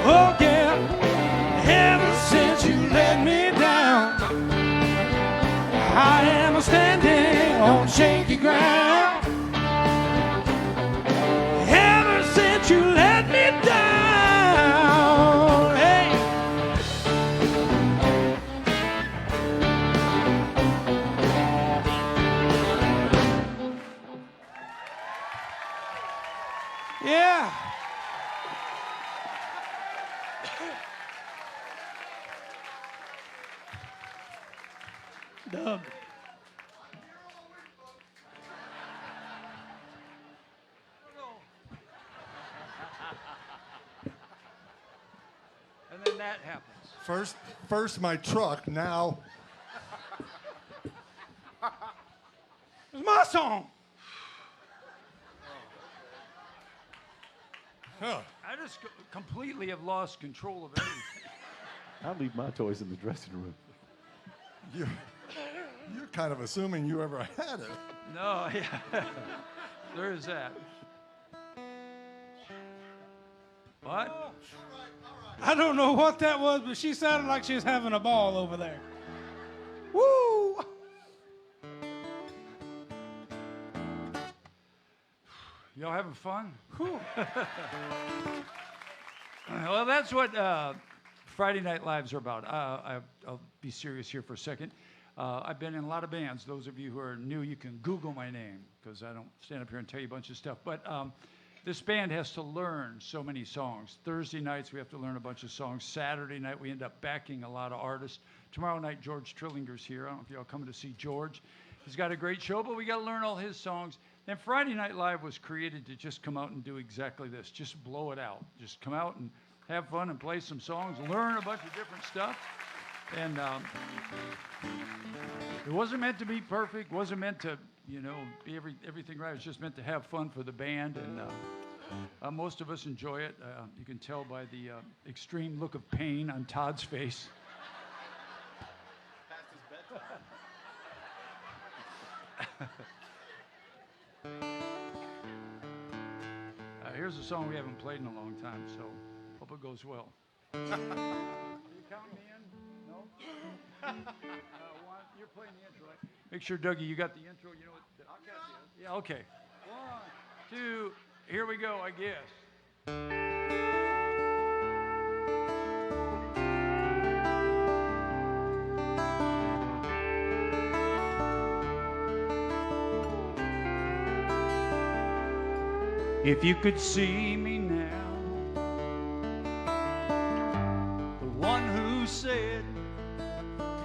H: Oh yeah, ever since you let me down. I am standing on shaky ground. Ever since you let me down. Hey. Yeah. Doug.
B: And then that happens.
E: First my truck, now
H: It's my song.
B: I just completely have lost control of everything.
F: I leave my toys in the dressing room.
E: you're kind of assuming you ever had it.
B: No, yeah. There is that. What?
H: I don't know what that was, but she sounded like she was having a ball over there. Woo!
B: Y'all having fun? Well, that's what Friday Night Lives are about. I'll be serious here for a second. I've been in a lot of bands. Those of you who are new, you can Google my name because I don't stand up here and tell you a bunch of stuff. But this band has to learn so many songs. Thursday nights, we have to learn a bunch of songs. Saturday night, we end up backing a lot of artists. Tomorrow night, George Trillinger's here. I don't know if y'all coming to see George. He's got a great show, but we got to learn all his songs. And Friday Night Live was created to just come out and do exactly this. Just blow it out. Just come out and have fun and play some songs, learn a bunch of different stuff. And it wasn't meant to be perfect. Wasn't meant to, be everything right. It was just meant to have fun for the band. And most of us enjoy it. You can tell by the extreme look of pain on Todd's face. Here's a song we haven't played in a long time, so hope it goes well. Are you counting me in? No? You're playing the intro, right? Make sure, Dougie, you got the intro. You know what? I'll catch you. Yeah, okay. 1, 2, here we go, I guess. If you could see me now, the one who said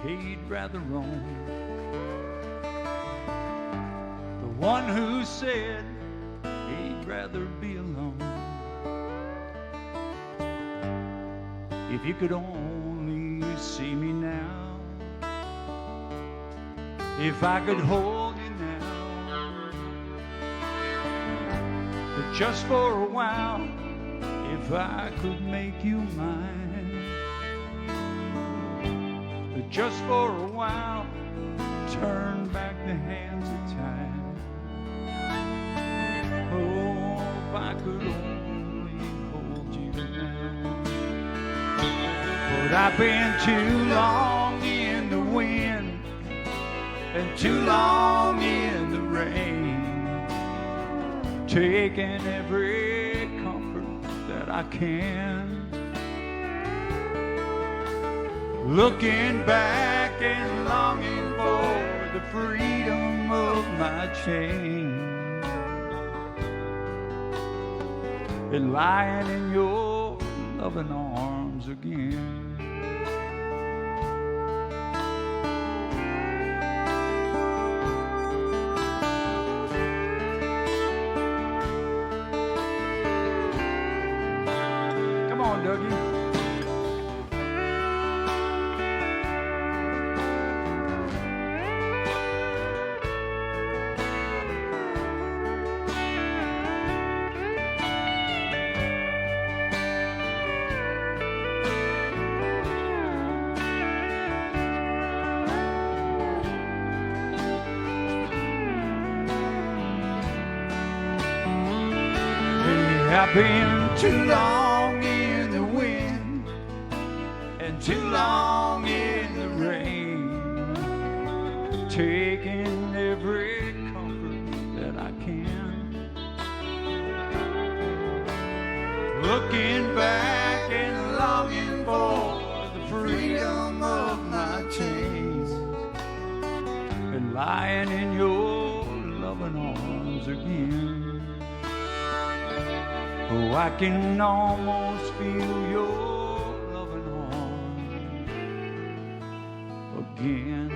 B: he'd rather roam, the one who said he'd rather be alone. If you could only see me now, if I could hold you now, but just for a while, if I could make you mine, but just for a while, turn back the hands of time. Oh, if I could only hold you now. But I've been too long in the wind and too long in the rain, taking every comfort that I can, looking back and longing for the freedom of my chain, and lying in your loving arms again. I've been too long in the wind and too long in the rain, taking every comfort that I can, looking back and longing for the freedom of my chains, and lying in your loving arms again. Oh, I can almost feel your loving arms again.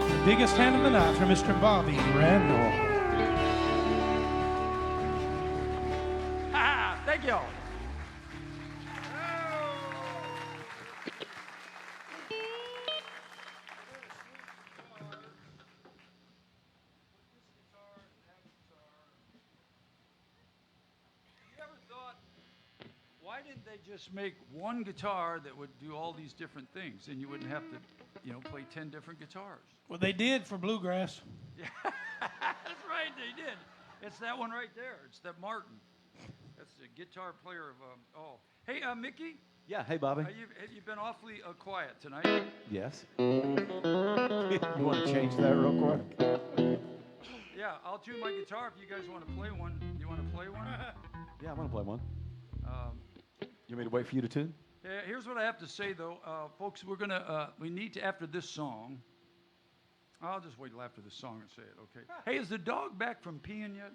H: The biggest hand of the night for Mr. Bobby Randall.
B: Thank you. Why didn't they just make one guitar that would do all these different things, and you wouldn't have to, play 10 different guitars?
H: Well, they did for bluegrass.
B: Yeah, that's right, they did. It's that one right there. It's that Martin. That's the guitar player of. Hey, Mickey.
F: Yeah, hey, Bobby.
B: You've been awfully quiet tonight.
F: Yes. You want to change that real quick?
B: Yeah, I'll tune my guitar if you guys want to play one. You want to play one?
F: Yeah, I want to play one. You want me to wait for you to tune?
B: Yeah, here's what I have to say, though. Folks, we need to, after this song, I'll just wait till after this song and say it, okay? Hey, is the dog back from peeing yet?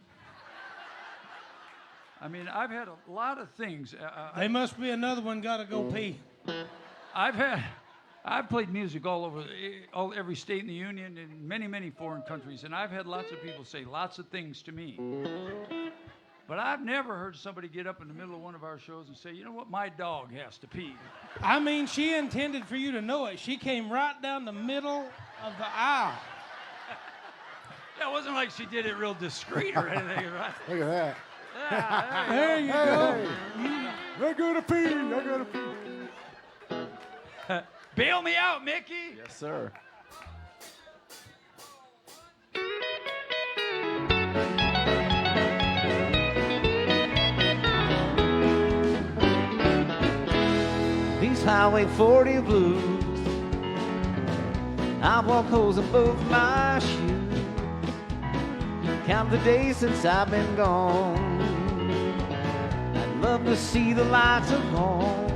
B: I mean, I've had a lot of things.
H: They must be another one got to go pee.
B: I've played music all over, every state in the union, in many, many foreign countries, and I've had lots of people say lots of things to me. But I've never heard somebody get up in the middle of one of our shows and say, you know what, my dog has to pee.
H: I mean, she intended for you to know it. She came right down the middle of the aisle.
B: That wasn't like she did it real discreet or anything, right?
J: Look at that.
B: Yeah,
H: There you go.
J: I gotta pee. I gotta pee.
B: Bail me out, Mickey.
F: Yes, sir.
I: These Highway 40 blues, I walk holes in both my shoes. Count the days since I've been gone. I'd love to see the lights of home.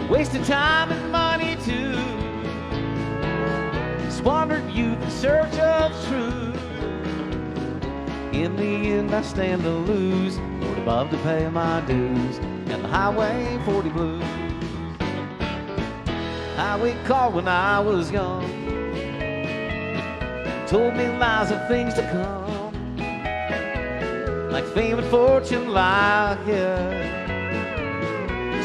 I: Wasted time and money too. Squandered youth in search of truth. In the end, I stand to lose. Lord above to pay my dues. And the Highway 40 blues. Highway called when I was young. Told me lies of things to come. Like fame and fortune lie here.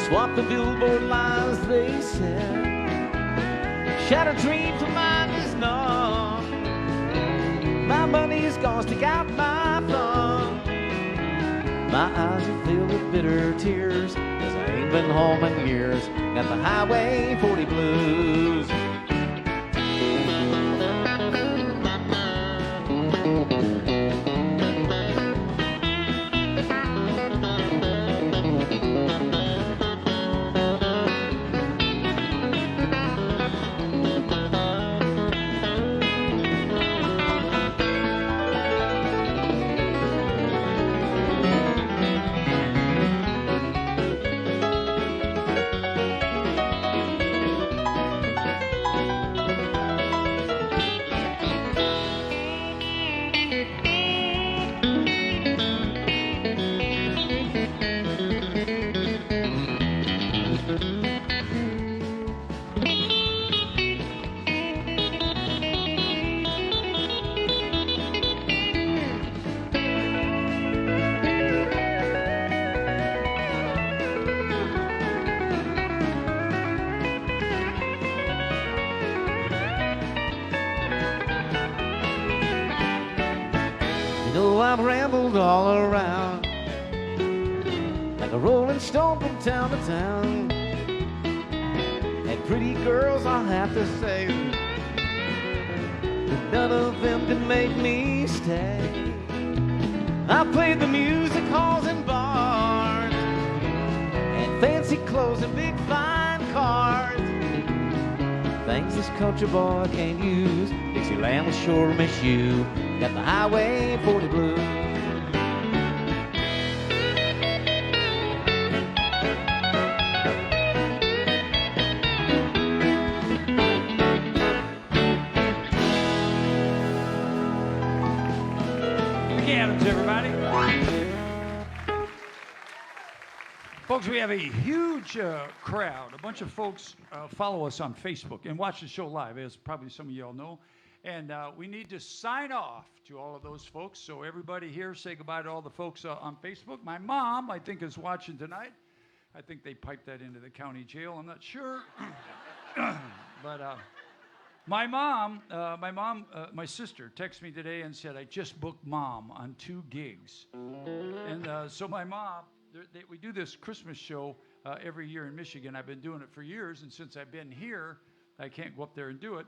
I: Swap the billboard lines they said. Shattered dreams of mine is numb. My money is gone, stick out my thumb. My eyes are filled with bitter tears, 'cause I ain't been home in years. Got the Highway 40 blues. I've rambled all around like a rolling stone from town to town. girls, I'll have to say that none of them could make me stay. I played the music halls and bars, and fancy clothes and big fine cars. Things this country boy can't use. Dixieland will sure miss you. Got the Highway 40 blues.
B: Adams, everybody. Folks, we have a huge crowd. A bunch of folks follow us on Facebook and watch the show live, as probably some of you all know. And we need to sign off to all of those folks. So everybody here, say goodbye to all the folks on Facebook. My mom, I think, is watching tonight. I think they piped that into the county jail. I'm not sure. But my my sister texted me today and said, I just booked Mom on 2 gigs. And so my mom, we do this Christmas show every year in Michigan. I've been doing it for years, and since I've been here, I can't go up there and do it.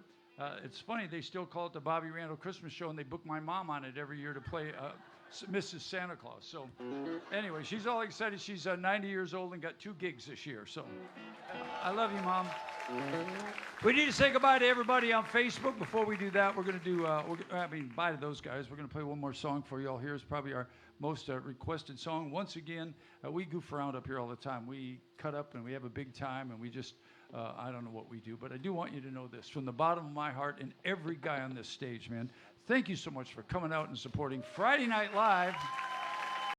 B: It's funny, they still call it the Bobby Randall Christmas Show, and they book my mom on it every year to play Mrs. Santa Claus. So anyway, she's all excited. She's 90 years old and got 2 gigs this year. So I love you, Mom. We need to say goodbye to everybody on Facebook. Before we do that, we're going to do, bye to those guys. We're going to play one more song for you all. Here's probably our most requested song. Once again, we goof around up here all the time. We cut up and we have a big time, and we just, I don't know what we do, but I do want you to know this from the bottom of my heart and every guy on this stage, man. Thank you so much for coming out and supporting Friday Night Live.